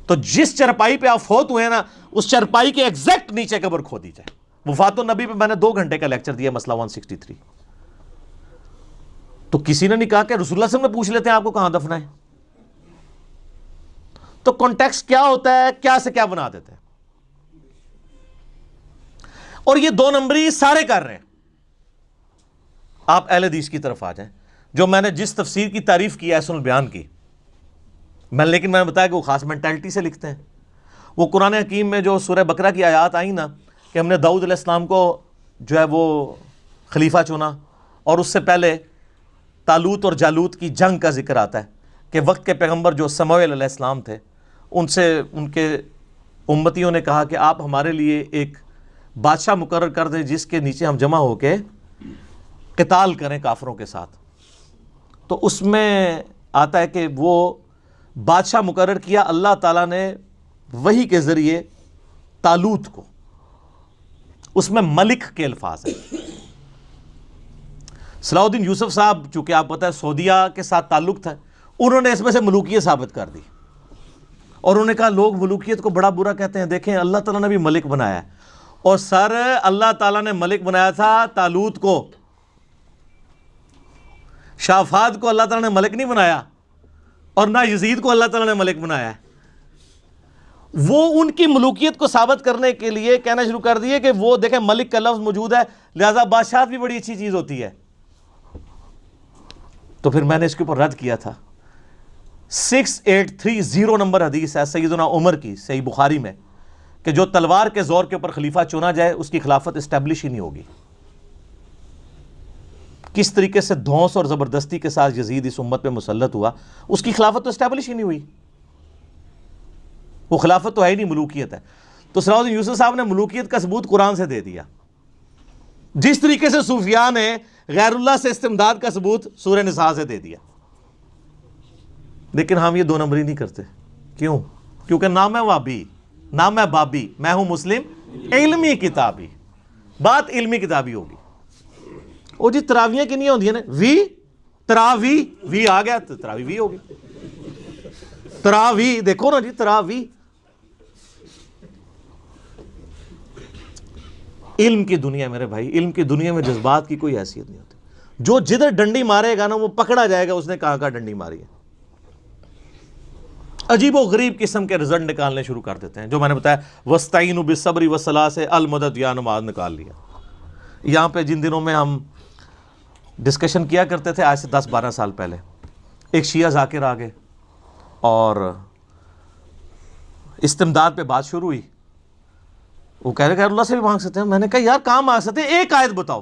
A: تو جس چرپائی پہ آپ فوت ہوئے ہیں نا، اس چرپائی کے ایگزیکٹ نیچے قبر کھودی جائے. وفات النبی پہ میں نے 2 گھنٹے کا لیکچر دیا، مسئلہ 163. تو کسی نے نہیں کہا کہ رسول اللہ صلی اللہ علیہ وسلم نے پوچھ لیتے ہیں آپ کو کہاں دفنا ہے. تو کانٹیکسٹ کیا ہوتا ہے، کیا سے کیا بنا دیتے ہیں. اور یہ 2 نمبری سارے کر رہے ہیں. آپ اہل حدیث کی طرف آ جائیں. جو میں نے جس تفسیر کی تعریف کی ہے سن البیان کی، لیکن میں نے بتایا کہ وہ خاص مینٹلٹی سے لکھتے ہیں. وہ قرآن حکیم میں جو سورہ بقرہ کی آیات آئیں نا کہ ہم نے داؤد علیہ السلام کو جو ہے وہ خلیفہ چنا، اور اس سے پہلے طالوت اور جالوت کی جنگ کا ذکر آتا ہے کہ وقت کے پیغمبر جو سموئیل علیہ السلام تھے، ان سے ان کے امتیوں نے کہا کہ آپ ہمارے لیے ایک بادشاہ مقرر کر دیں جس کے نیچے ہم جمع ہو کے قتال کریں کافروں کے ساتھ. تو اس میں آتا ہے کہ وہ بادشاہ مقرر کیا اللہ تعالیٰ نے وحی کے ذریعے طالوت کو. اس میں ملک کے الفاظ ہیں. صلاح الدین یوسف صاحب چونکہ آپ پتہ ہے سعودیہ کے ساتھ تعلق تھا، انہوں نے اس میں سے ملوکیت ثابت کر دی، اور انہوں نے کہا لوگ ملوکیت کو بڑا برا کہتے ہیں، دیکھیں اللہ تعالیٰ نے بھی ملک بنایا ہے. اور سر اللہ تعالیٰ نے ملک بنایا تھا طالوت کو، شاہ فہد کو اللہ تعالیٰ نے ملک نہیں بنایا، اور نہ یزید کو اللہ تعالیٰ نے ملک بنایا ہے. وہ ان کی ملوکیت کو ثابت کرنے کے لیے کہنا شروع کر دیے کہ وہ دیکھیں ملک کا لفظ موجود ہے، لہذا بادشاہت بھی بڑی اچھی چیز ہوتی ہے. تو پھر میں نے اس کے اوپر رد کیا تھا. 6830 نمبر حدیث ہے سیدنا عمر کی صحیح بخاری میں کہ جو تلوار کے زور کے اوپر خلیفہ چنا جائے اس کی خلافت اسٹیبلش ہی نہیں ہوگی. کس طریقے سے دھونس اور زبردستی کے ساتھ یزید اس امت پہ مسلط ہوا، اس کی خلافت تو اسٹیبلش ہی نہیں ہوئی. وہ خلافت تو ہے ہی نہیں، ملوکیت ہے. تو صلاح الدین یوسف صاحب نے ملوکیت کا ثبوت قرآن سے دے دیا، جس طریقے سے صوفیاء نے غیر اللہ سے استمداد کا ثبوت سورہ نساء سے دے دیا. لیکن ہم یہ دو نمبری نہیں کرتے. کیوں؟ کیونکہ نہ میں وابی نہ میں بابی، میں ہوں مسلم علمی کتابی. بات علمی کتابی ہوگی. وہ جی تراویاں کنیاں ہوندی ہیں نا، وی تراوی، وی آ گیا تو تراوی وی ہوگی. تراوی دیکھو نا جی، تراوی. علم کی دنیا میرے بھائی، علم کی دنیا میں جذبات کی کوئی حیثیت نہیں ہوتی. جو جدھر ڈنڈی مارے گا نا وہ پکڑا جائے گا اس نے کہاں ڈنڈی ماری ہے. عجیب و غریب قسم کے رزلٹ نکالنے شروع کر دیتے ہیں. جو میں نے بتایا وَاسْتَعِينُوا بِالصَّبْرِ وَالصَّلَاةِ سے المدد یا نماز نکال لیا. یہاں پہ جن دنوں میں ہم ڈسکشن کیا کرتے تھے آج سے 10-12 سال پہلے، ایک شیعہ ذاکر آ گئے اور استمداد پہ بات شروع ہوئی. وہ کہہ رہے کہ اللہ سے بھی مانگ سکتے ہیں. میں نے کہا یار کہاں مانگ سکتے ہیں، ایک آیت بتاؤ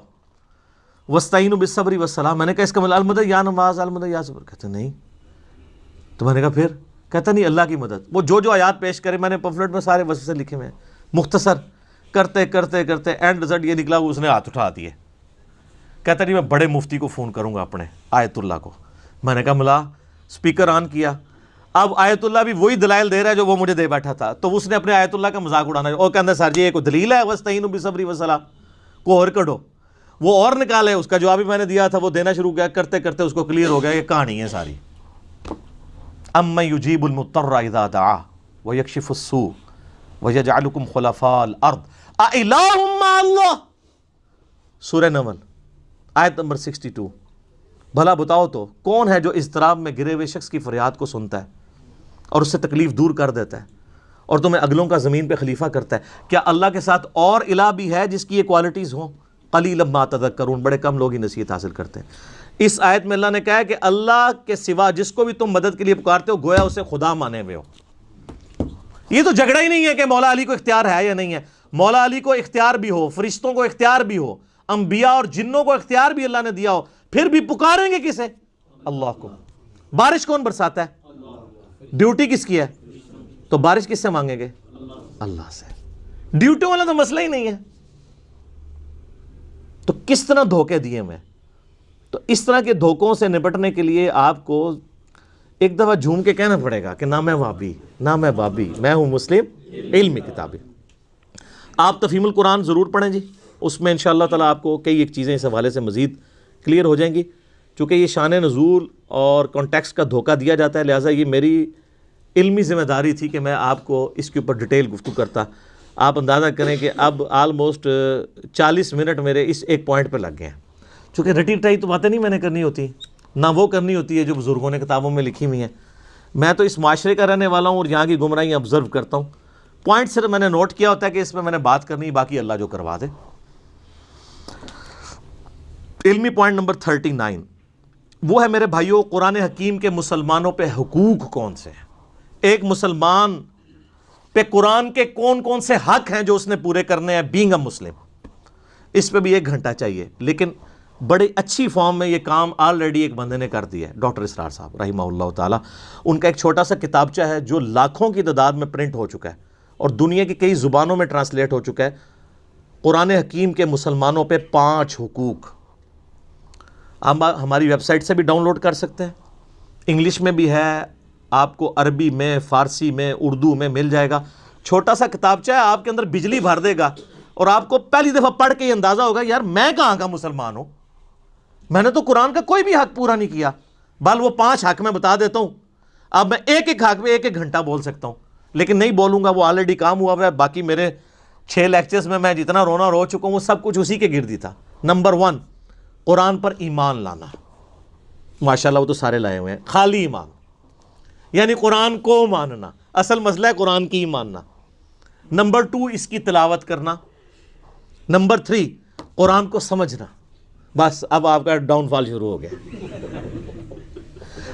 A: وَاسْتَعِينُوا بِالصَّبْرِ وَالصَّلَاةِ. میں نے کہا اس کا مطلب المدد یا نماز، المدد یا صبر. کہتے نہیں. تو میں نے کہا پھر؟ کہتا نہیں اللہ کی مدد. وہ جو آیات پیش کرے میں نے پمفلٹ میں سارے وصف لکھے ہوئے ہیں، مختصر کرتے کرتے کرتے اینڈ رزلٹ یہ نکلا اس نے ہاتھ اٹھا دیے. کہتا نہیں میں بڑے مفتی کو فون کروں گا اپنے آیت اللہ کو. میں نے کہا ملا اسپیکر آن کیا. اب آیت اللہ بھی وہی دلائل دے رہا ہے جو وہ مجھے دے بیٹھا تھا. تو اس نے اپنے آیت اللہ کا مذاق اڑانا اور کہتا سر جی یہ کوئی دلیل ہے وَاسْتَعِينُوا بِالصَّبْرِ وَالصَّلَاةِ کو اور کڈو. وہ اور نکالے، اس کا جواب بھی میں نے دیا تھا، وہ دینا شروع کیا. کرتے کرتے اس کو کلیئر ہو گیا یہ کہانی ہے ساری. اَمَّن يُجِيبُ الْمُضْطَرَّ إِذَا دَعَاهُ وَيَكْشِفُ السُّوءَ وَيَجْعَلُكُمْ خُلَفَاءَ الْأَرْضِ أَإِلَٰهٌ مَّعَ اللَّهِ. سورہ نمل آیت نمبر 62. بھلا بتاؤ تو کون ہے جو اضطراب میں گرے ہوئے شخص کی فریاد کو سنتا ہے اور اس سے تکلیف دور کر دیتا ہے اور تمہیں اگلوں کا زمین پہ خلیفہ کرتا ہے؟ کیا اللہ کے ساتھ اور الہ بھی ہے جس کی یہ کوالٹیز ہوں؟ قلیلا ما تذکرون. بڑے کم لوگ ہی نصیحت حاصل کرتے ہیں. اس آیت میں اللہ نے کہا ہے کہ اللہ کے سوا جس کو بھی تم مدد کے لیے پکارتے ہو گویا اسے خدا مانے ہوئے ہو. یہ تو جھگڑا ہی نہیں ہے کہ مولا علی کو اختیار ہے یا نہیں ہے. مولا علی کو اختیار بھی ہو، فرشتوں کو اختیار بھی ہو، انبیاء اور جنوں کو اختیار بھی اللہ نے دیا ہو، پھر بھی پکاریں گے کسے؟ اللہ کو. بارش کون برساتا ہے؟ ڈیوٹی کس کی ہے؟ تو بارش کس سے مانگیں گے؟ اللہ سے. ڈیوٹی والا تو مسئلہ ہی نہیں ہے. تو کس طرح دھوکے دیے میں. تو اس طرح کے دھوکوں سے نپٹنے کے لیے آپ کو ایک دفعہ جھوم کے کہنا پڑے گا کہ نہ میں وابی نہ میں بابی، میں ہوں مسلم علمی کتابی. آپ تفہیم القرآن ضرور پڑھیں جی، اس میں انشاءاللہ تعالیٰ آپ کو کئی ایک چیزیں اس حوالے سے مزید کلیئر ہو جائیں گی. چونکہ یہ شان نزول اور کانٹیکسٹ کا دھوکہ دیا جاتا ہے، لہٰذا یہ میری علمی ذمہ داری تھی کہ میں آپ کو اس کے اوپر ڈیٹیل گفتگو کرتا. آپ اندازہ کریں کہ اب آلموسٹ 40 منٹ میرے اس ایک پوائنٹ پہ لگ گئے ہیں. چونکہ رٹی رٹائی تو باتیں نہیں میں نے کرنی ہوتی، نہ وہ کرنی ہوتی ہے جو بزرگوں نے کتابوں میں لکھی ہوئی ہیں. میں تو اس معاشرے کا رہنے والا ہوں اور یہاں کی گمراہی آبزرو کرتا ہوں. پوائنٹ صرف میں نے نوٹ کیا ہوتا ہے کہ اس میں نے بات کرنی، باقی اللہ جو کروا دے. علمی پوائنٹ نمبر 39 وہ ہے میرے بھائیوں قرآن حکیم کے مسلمانوں پہ حقوق کون سے ہیں. ایک مسلمان پہ قرآن کے کون کون سے حق ہیں جو اس نے پورے کرنے ہیں بینگ اے مسلم. اس پہ بھی 1 گھنٹہ چاہیے، لیکن بڑی اچھی فارم میں یہ کام آلریڈی ایک بندے نے کر دیا ہے، ڈاکٹر اسرار صاحب رحمہ اللہ تعالی. ان کا ایک چھوٹا سا کتابچہ ہے جو لاکھوں کی تعداد میں پرنٹ ہو چکا ہے اور دنیا کی کئی زبانوں میں ٹرانسلیٹ ہو چکا ہے. قرآن حکیم کے مسلمانوں پہ 5 حقوق. آپ ہماری ویب سائٹ سے بھی ڈاؤن لوڈ کر سکتے ہیں، انگلش میں بھی ہے، آپ کو عربی میں، فارسی میں، اردو میں مل جائے گا. چھوٹا سا کتابچہ ہے، آپ کے اندر بجلی بھر دے گا اور آپ کو پہلی دفعہ پڑھ کے یہ اندازہ ہوگا یار میں کہاں کا مسلمان ہوں، میں نے تو قرآن کا کوئی بھی حق پورا نہیں کیا. بل وہ 5 حق میں بتا دیتا ہوں. اب میں ایک حق میں 1 گھنٹہ بول سکتا ہوں، لیکن نہیں بولوں گا، وہ آلریڈی کام ہوا ہوا ہے. باقی میرے 6 لیکچرز میں جتنا رونا رو چکا ہوں وہ سب کچھ اسی کے گردی تھا. نمبر 1 قرآن پر ایمان لانا. ماشاءاللہ وہ تو سارے لائے ہوئے ہیں. خالی ایمان یعنی قرآن کو ماننا، اصل مسئلہ ہے قرآن کی ماننا. نمبر 2 اس کی تلاوت کرنا. نمبر 3 قرآن کو سمجھنا. بس اب آپ کا ڈاؤن فال شروع ہو گیا.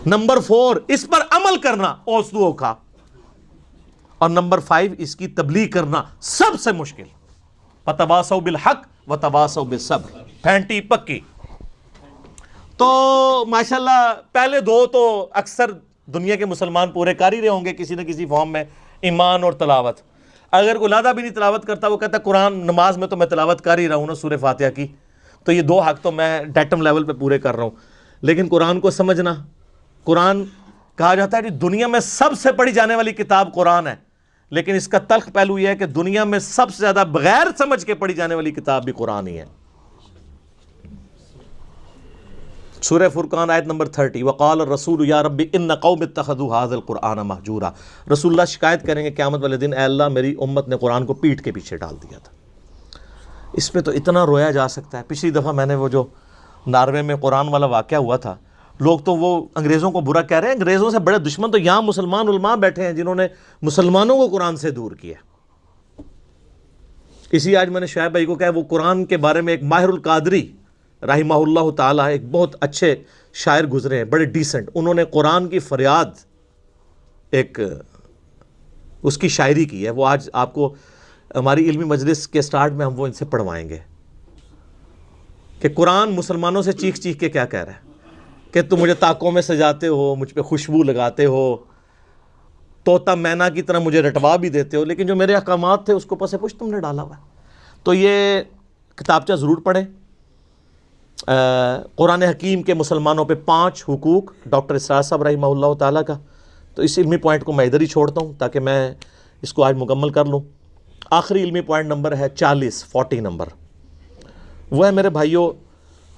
A: نمبر 4 اس پر عمل کرنا اوسدو کا. اور نمبر 5 اس کی تبلیغ کرنا سب سے مشکل. وَتَوَاصَوْا بِالْحَقِّ وَتَوَاصَوْا بِالصَّبْرِ. پھینٹی پکی. تو ماشاءاللہ پہلے 2 تو اکثر دنیا کے مسلمان پورے کر ہی رہے ہوں گے کسی نہ کسی فارم میں، ایمان اور تلاوت. اگر کوئی لادہ بھی نہیں تلاوت کرتا، وہ کہتا ہے قرآن نماز میں تو میں تلاوت کر ہی رہا ہوں نا سورہ فاتحہ کی، تو یہ 2 حق تو میں ڈیٹم لیول پہ پورے کر رہا ہوں. لیکن قرآن کو سمجھنا، قرآن کہا جاتا ہے کہ دنیا میں سب سے پڑھی جانے والی کتاب قرآن ہے، لیکن اس کا تلخ پہلو یہ ہے کہ دنیا میں سب سے زیادہ بغیر سمجھ کے پڑھی جانے والی کتاب بھی قرآن ہی ہے. سورہ فرقان آیت نمبر 30 وقال الرسول یا رب ان قوم اتخذوا هذا القرآن مہجورا. رسول اللہ شکایت کریں گے قیامت والے دن، اے اللہ میری امت نے قرآن کو پیٹھ کے پیچھے ڈال دیا تھا. اس پہ تو اتنا رویا جا سکتا ہے. پچھلی دفعہ میں نے وہ جو ناروے میں قرآن والا واقعہ ہوا تھا، لوگ تو وہ انگریزوں کو برا کہہ رہے ہیں. انگریزوں سے بڑے دشمن تو یہاں مسلمان علماء بیٹھے ہیں جنہوں نے مسلمانوں کو قرآن سے دور کیا. اسی آج میں نے شعیب بھائی کو کہا، وہ قرآن کے بارے میں ایک ماہر القادری رحمہ اللہ تعالیٰ ایک بہت اچھے شاعر گزرے ہیں، بڑے ڈیسنٹ. انہوں نے قرآن کی فریاد ایک اس کی شاعری کی ہے. وہ آج آپ کو ہماری علمی مجلس کے سٹارٹ میں ہم وہ ان سے پڑھوائیں گے کہ قرآن مسلمانوں سے چیخ چیخ کے کیا کہہ رہا ہے کہ تم مجھے طاقوں میں سجاتے ہو، مجھ پہ خوشبو لگاتے ہو، طوطا مینا کی طرح مجھے رٹوا بھی دیتے ہو، لیکن جو میرے احکامات تھے اس کو پس پش تم نے ڈالا ہوا ہے. تو یہ کتابچہ ضرور پڑھیں. قرآن حکیم کے مسلمانوں پہ 5 حقوق ڈاکٹر اسرار صاحب رحمہ اللہ تعالیٰ کا. تو اس علمی پوائنٹ کو میں ادھر ہی چھوڑتا ہوں تاکہ میں اس کو آج مکمل کر لوں. آخری علمی پوائنٹ نمبر ہے 40 نمبر. وہ ہے میرے بھائیوں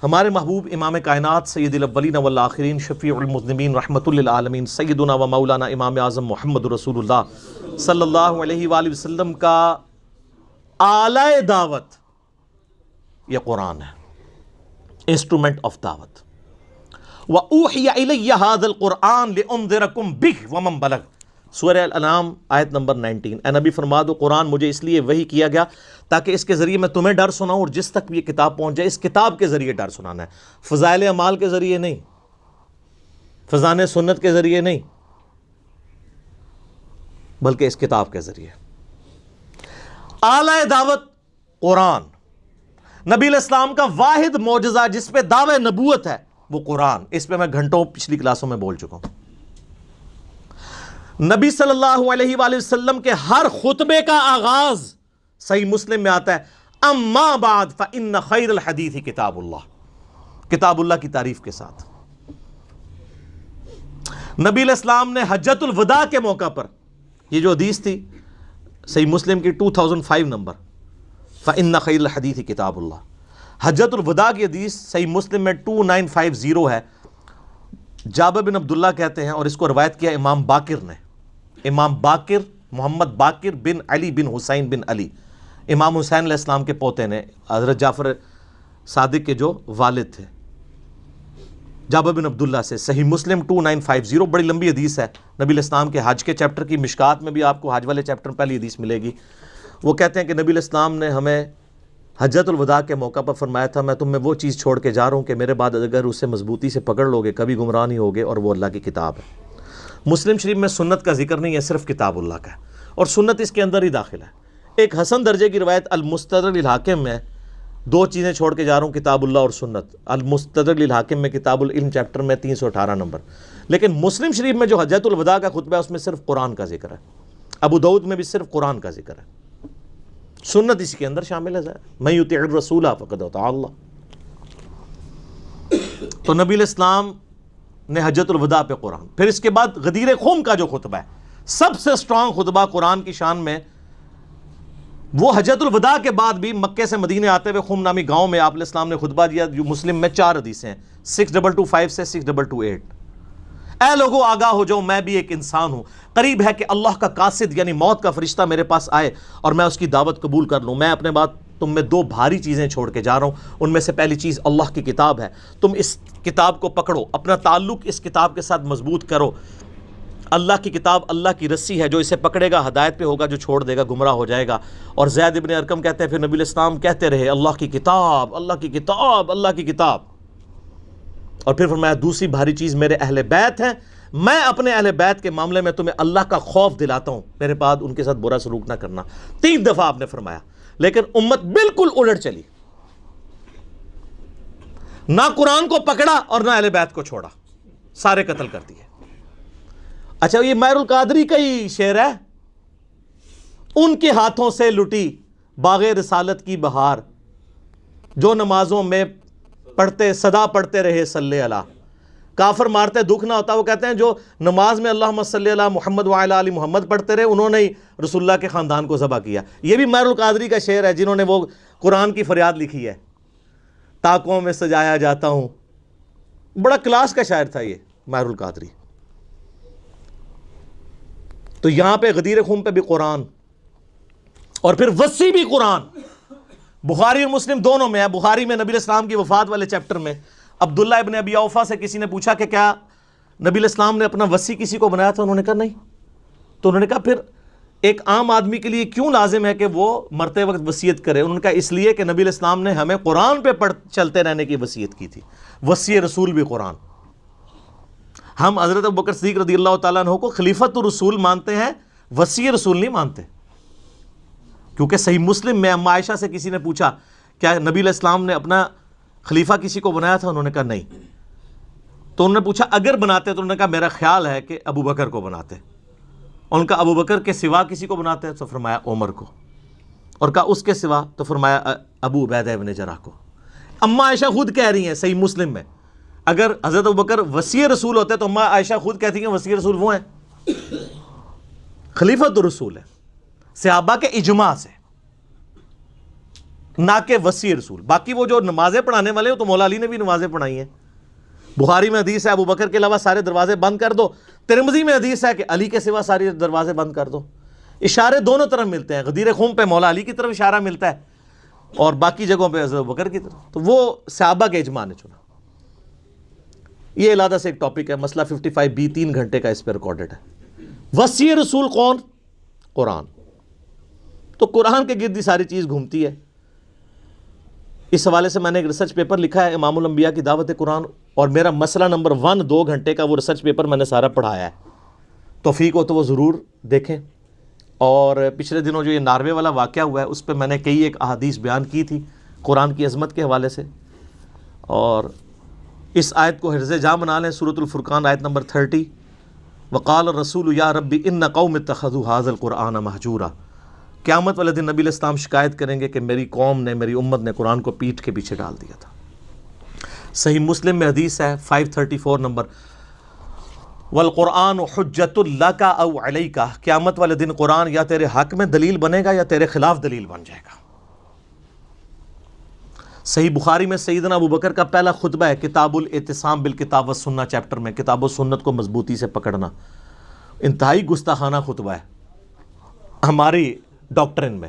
A: ہمارے محبوب امام کائنات سید الاولین والآخرین شفیع المذنبین رحمۃ للعالمین سیدنا و مولانا امام اعظم محمد رسول اللہ صلی اللہ علیہ وآلہ وسلم کا آلۂ دعوت یہ قرآن ہے، انسٹرومنٹ آف دعوت. وَأُوحِيَ إِلَيَّ هَذَا الْقُرْآنُ لِأُنذِرَكُمْ بِهِ وَمَنْ بَلَغَ. سورہ الانعام آیت نمبر 19. اے نبی فرما دو قرآن مجھے اس لیے وحی کیا گیا تاکہ اس کے ذریعے میں تمہیں ڈر سناؤں اور جس تک بھی یہ کتاب پہنچ جائے اس کتاب کے ذریعے ڈر سنانا ہے. فضائل اعمال کے ذریعے نہیں، فضائل سنت کے ذریعے نہیں، بلکہ اس کتاب کے ذریعے. اعلی دعوت قرآن. نبی علیہ السلام کا واحد معجزہ جس پہ دعوی نبوت ہے وہ قرآن. اس پہ میں گھنٹوں پچھلی کلاسوں میں بول چکا ہوں. نبی صلی اللہ علیہ وآلہ وسلم کے ہر خطبے کا آغاز صحیح مسلم میں آتا ہے اما بعد فإن خیر الحدیث کتاب اللہ. کتاب اللہ کی تعریف کے ساتھ. نبی علیہ السلام نے حجۃ الوداع کے موقع پر یہ جو حدیث تھی صحیح مسلم کی 2005 نمبر فإن خیر الحدیث کتاب اللہ، حجۃ الوداع کی حدیث صحیح مسلم میں 2950 ہے. جابر بن عبداللہ کہتے ہیں اور اس کو روایت کیا امام باقر نے. امام باقر محمد باقر بن علی بن حسین بن علی، امام حسین علیہ السلام کے پوتے نے، حضرت جعفر صادق کے جو والد تھے. جابر بن عبداللہ سے صحیح مسلم 2950، بڑی لمبی حدیث ہے. نبی علیہ السلام کے حج کے چیپٹر کی مشکات میں بھی آپ کو حج والے چیپٹر میں پہلی حدیث ملے گی. وہ کہتے ہیں کہ نبی علیہ السلام نے ہمیں حجۃ الوداع کے موقع پر فرمایا تھا میں تم میں وہ چیز چھوڑ کے جا رہا ہوں کہ میرے بعد اگر اسے مضبوطی سے پکڑ لو گے کبھی گمراہ نہیں ہوگے، اور وہ اللہ کی کتاب ہے۔ مسلم شریف میں سنت کا ذکر نہیں ہے، صرف کتاب اللہ کا ہے، اور سنت اس کے اندر ہی داخل ہے۔ ایک حسن درجے کی روایت المستدرک للحاکم میں دو چیزیں چھوڑ کے جا رہا ہوں، کتاب اللہ اور سنت۔ المستدرک للحاکم میں کتاب العلم چیپٹر میں 318 نمبر، لیکن مسلم شریف میں جو حجۃ الوداع کا خطبہ ہے اس میں صرف قرآن کا ذکر ہے۔ ابو داؤد میں بھی صرف قرآن کا ذکر ہے، سنت اسی کے اندر شامل ہے۔ من یطع الرسول فقد اطاع اللہ۔ تو نبی الاسلام نے حجۃ الوداع پہ قرآن، پھر اس کے بعد غدیر خم کا جو خطبہ ہے سب سے سٹرانگ خطبہ قرآن کی شان میں، وہ حجۃ الوداع کے بعد بھی مکے سے مدینے آتے ہوئے خم نامی گاؤں میں آپ علیہ السلام نے خطبہ دیا، جو مسلم میں 4 حدیثیں ہیں، 6225 سے 6228۔ اے لوگو آگاہ ہو جاؤ، میں بھی ایک انسان ہوں، قریب ہے کہ اللہ کا قاصد یعنی موت کا فرشتہ میرے پاس آئے اور میں اس کی دعوت قبول کر لوں۔ میں اپنے بعد تم میں 2 بھاری چیزیں چھوڑ کے جا رہا ہوں، ان میں سے پہلی چیز اللہ کی کتاب ہے، تم اس کتاب کو پکڑو، اپنا تعلق اس کتاب کے ساتھ مضبوط کرو۔ اللہ کی کتاب اللہ کی رسی ہے، جو اسے پکڑے گا ہدایت پہ ہوگا، جو چھوڑ دے گا گمراہ ہو جائے گا۔ اور زید ابن ارقم کہتے ہیں پھر نبی الاسلام کہتے رہے اللہ کی کتاب، اللہ کی کتاب، اللہ کی کتاب۔ اور پھر فرمایا دوسری بھاری چیز میرے اہل بیت ہیں، میں اپنے اہل بیت کے معاملے میں تمہیں اللہ کا خوف دلاتا ہوں، میرے بعد ان کے ساتھ برا سلوک نہ کرنا۔ 3 دفعہ آپ نے فرمایا، لیکن امت بالکل الٹ چلی، نہ قرآن کو پکڑا اور نہ اہل بیت کو چھوڑا، سارے قتل کر دیے۔ اچھا یہ ماہر القادری کا ہی شعر ہے، ان کے ہاتھوں سے لٹی باغ رسالت کی بہار، جو نمازوں میں پڑھتے صدا پڑھتے رہے صلی اللہ۔ کافر مارتے دکھ نہ ہوتا، وہ کہتے ہیں جو نماز میں اللہم صلی اللہ محمد وعلی آل محمد پڑھتے رہے انہوں نے ہی رسول اللہ کے خاندان کو ذبح کیا۔ یہ بھی ماہر القادری کا شعر ہے، جنہوں نے وہ قرآن کی فریاد لکھی ہے، تاکوں میں سجایا جاتا ہوں۔ بڑا کلاس کا شاعر تھا یہ ماہر القادری۔ تو یہاں پہ غدیر خم پہ بھی قرآن، اور پھر وسیع بھی قرآن، بخاری اور مسلم دونوں میں ہے۔ بخاری میں نبی الاسلام کی وفات والے چیپٹر میں عبداللہ ابن ابی اوفا سے کسی نے پوچھا کہ کیا نبی الاسلام نے اپنا وصی کسی کو بنایا تھا؟ انہوں نے کہا نہیں۔ تو انہوں نے کہا پھر ایک عام آدمی کے لیے کیوں لازم ہے کہ وہ مرتے وقت وصیت کرے؟ انہوں نے کہا اس لیے کہ نبی الاسلام نے ہمیں قرآن پہ چلتے رہنے کی وصیت کی تھی، وصی رسول بھی قرآن۔ ہم حضرت ابوبکر صدیق رضی اللہ تعالیٰ عنہ کو خلیفۃ الرسول مانتے ہیں، وصی رسول نہیں مانتے، کیونکہ صحیح مسلم میں اما عائشہ سے کسی نے پوچھا کیا نبی علیہ السلام نے اپنا خلیفہ کسی کو بنایا تھا؟ انہوں نے کہا نہیں۔ تو انہوں نے پوچھا اگر بناتے تو انہوں نے کہا میرا خیال ہے کہ ابو بکر کو بناتے۔ ان کا ابو بکر کے سوا کسی کو بناتے ہیں؟ تو فرمایا عمر کو۔ اور کہا اس کے سوا؟ تو فرمایا ابو عبیدہ ابن جراح کو۔ اما عائشہ خود کہہ رہی ہیں صحیح مسلم میں، اگر حضرت ابوبکر وصی رسول ہوتے تو اما عائشہ خود کہتی ہیں وصی رسول وہ ہیں، خلیفۃ الرسول ہے، صحابہ کے اجماع سے، نہ کہ وصی رسول۔ باقی وہ جو نمازیں پڑھانے والے ہیں تو مولا علی نے بھی نمازیں پڑھائی ہیں۔ بخاری میں حدیث ہے ابو بکر کے علاوہ سارے دروازے بند کر دو، ترمذی میں حدیث ہے کہ علی کے سوا سارے دروازے بند کر دو۔ اشارے دونوں طرف ملتے ہیں، غدیر خم پہ مولا علی کی طرف اشارہ ملتا ہے اور باقی جگہوں پہ حضرت ابو بکر کی طرف، تو وہ صحابہ کے اجماع نے چنا۔ یہ علیحدہ سے ایک ٹاپک ہے، مسئلہ 55B 3 گھنٹے کا اس پہ ریکارڈڈ ہے۔ وصی رسول کون؟ قرآن۔ تو قرآن کے گرد ہی ساری چیز گھومتی ہے۔ اس حوالے سے میں نے ایک ریسرچ پیپر لکھا ہے، امام الانبیاء کی دعوت قرآن، اور میرا مسئلہ نمبر 1 2 گھنٹے کا وہ ریسرچ پیپر میں نے سارا پڑھایا ہے۔ توفیق ہو تو وہ ضرور دیکھیں۔ اور پچھلے دنوں جو یہ ناروے والا واقعہ ہوا ہے اس پہ میں نے کئی ایک احادیث بیان کی تھی قرآن کی عظمت کے حوالے سے، اور اس آیت کو حرز جاں بنا لیں، سورۃ الفرقان آیت نمبر 30، وقال الرسول یا ربی ان قوم اتخذوا ھذا القرآن مہجورا۔ قیامت والے دن نبی علیہ السلام شکایت کریں گے کہ میری قوم نے، میری امت نے قرآن کو پیٹھ کے پیچھے ڈال دیا تھا۔ صحیح مسلم میں حدیث ہے 534 نمبر، والقرآن حجت لک او علیک، قیامت والے دن قرآن یا تیرے حق میں دلیل بنے گا یا تیرے خلاف دلیل بن جائے گا۔ صحیح بخاری میں سیدنا ابو بکر کا پہلا خطبہ ہے، کتاب الاعتصام بالکتاب والسنہ چیپٹر میں، کتاب و سنت کو مضبوطی سے پکڑنا۔ انتہائی گستاخانہ خطبہ ہے ہماری ڈاکٹرن میں،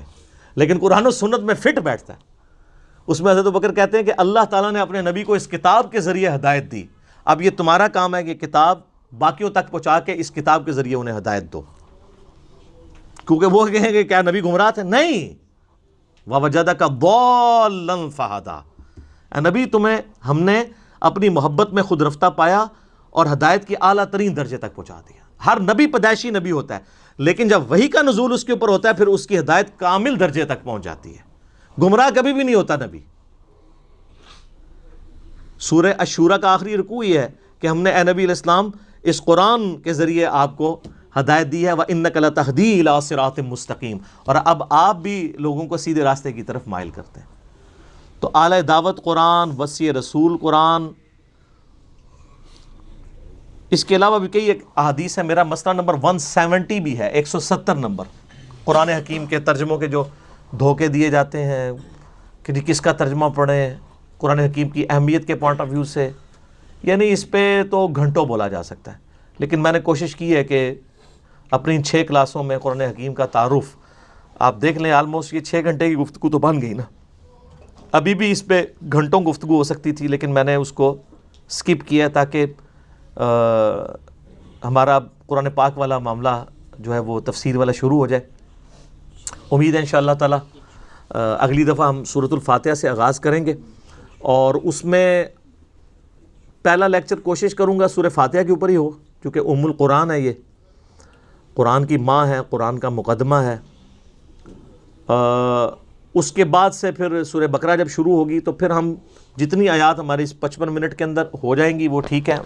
A: لیکن قرآن و سنت میں فٹ بیٹھتا ہے۔ اس میں حضرت ابوبکر کہتے ہیں کہ اللہ تعالیٰ نے اپنے نبی کو اس کتاب کے ذریعے ہدایت دی، اب یہ تمہارا کام ہے کہ کتاب باقیوں تک پہنچا کے اس کتاب کے ذریعے انہیں ہدایت دو، کیونکہ وہ کہیں گے کیا نبی گمراہ تھے؟ نہیں، وَوَجَدَكَ ضَالًّا فَهَدَىٰ، اے نبی تمہیں ہم نے اپنی محبت میں خود رفتہ پایا اور ہدایت کی اعلیٰ ترین درجے تک پہنچا دیا۔ ہر نبی پیدائشی نبی ہوتا ہے، لیکن جب وحی کا نزول اس کے اوپر ہوتا ہے پھر اس کی ہدایت کامل درجے تک پہنچ جاتی ہے، گمراہ کبھی بھی نہیں ہوتا نبی۔ سورہ الشورى کا آخری رکوع یہ ہے کہ ہم نے اے نبی علیہ السلام اس قرآن کے ذریعے آپ کو ہدایت دی ہے، وَإِنَّكَ لَتَهْدِي إِلَىٰ صِرَاطٍ مُسْتَقِيمٍ، اور اب آپ بھی لوگوں کو سیدھے راستے کی طرف مائل کرتے ہیں۔ تو اعلی دعوت قرآن، وصی رسول قرآن، اس کے علاوہ بھی کئی ایک احادیث ہیں۔ میرا مسئلہ نمبر 170 بھی ہے، 170 نمبر، قرآن حکیم کے ترجموں کے جو دھوکے دیے جاتے ہیں کہ کس کا ترجمہ پڑھیں قرآن حکیم کی اہمیت کے پوائنٹ آف ویو سے، یعنی اس پہ تو گھنٹوں بولا جا سکتا ہے، لیکن میں نے کوشش کی ہے کہ اپنی 6 کلاسوں میں قرآن حکیم کا تعارف آپ دیکھ لیں۔ آلموسٹ یہ 6 گھنٹے کی گفتگو تو بن گئی نا، ابھی بھی اس پہ گھنٹوں گفتگو ہو سکتی تھی، لیکن میں نے اس کو سکپ کیا تاکہ ہمارا قرآن پاک والا معاملہ جو ہے وہ تفسیر والا شروع ہو جائے۔ امید ہے انشاءاللہ تعالی اگلی دفعہ ہم سورۃ الفاتحہ سے آغاز کریں گے، اور اس میں پہلا لیکچر کوشش کروں گا سورہ فاتحہ کے اوپر ہی ہو، کیونکہ ام القرآن ہے، یہ قرآن کی ماں ہے، قرآن کا مقدمہ ہے۔ اس کے بعد سے پھر سورہ بقرہ جب شروع ہوگی تو پھر ہم جتنی آیات ہماری اس 55 منٹ کے اندر ہو جائیں گی وہ ٹھیک ہے،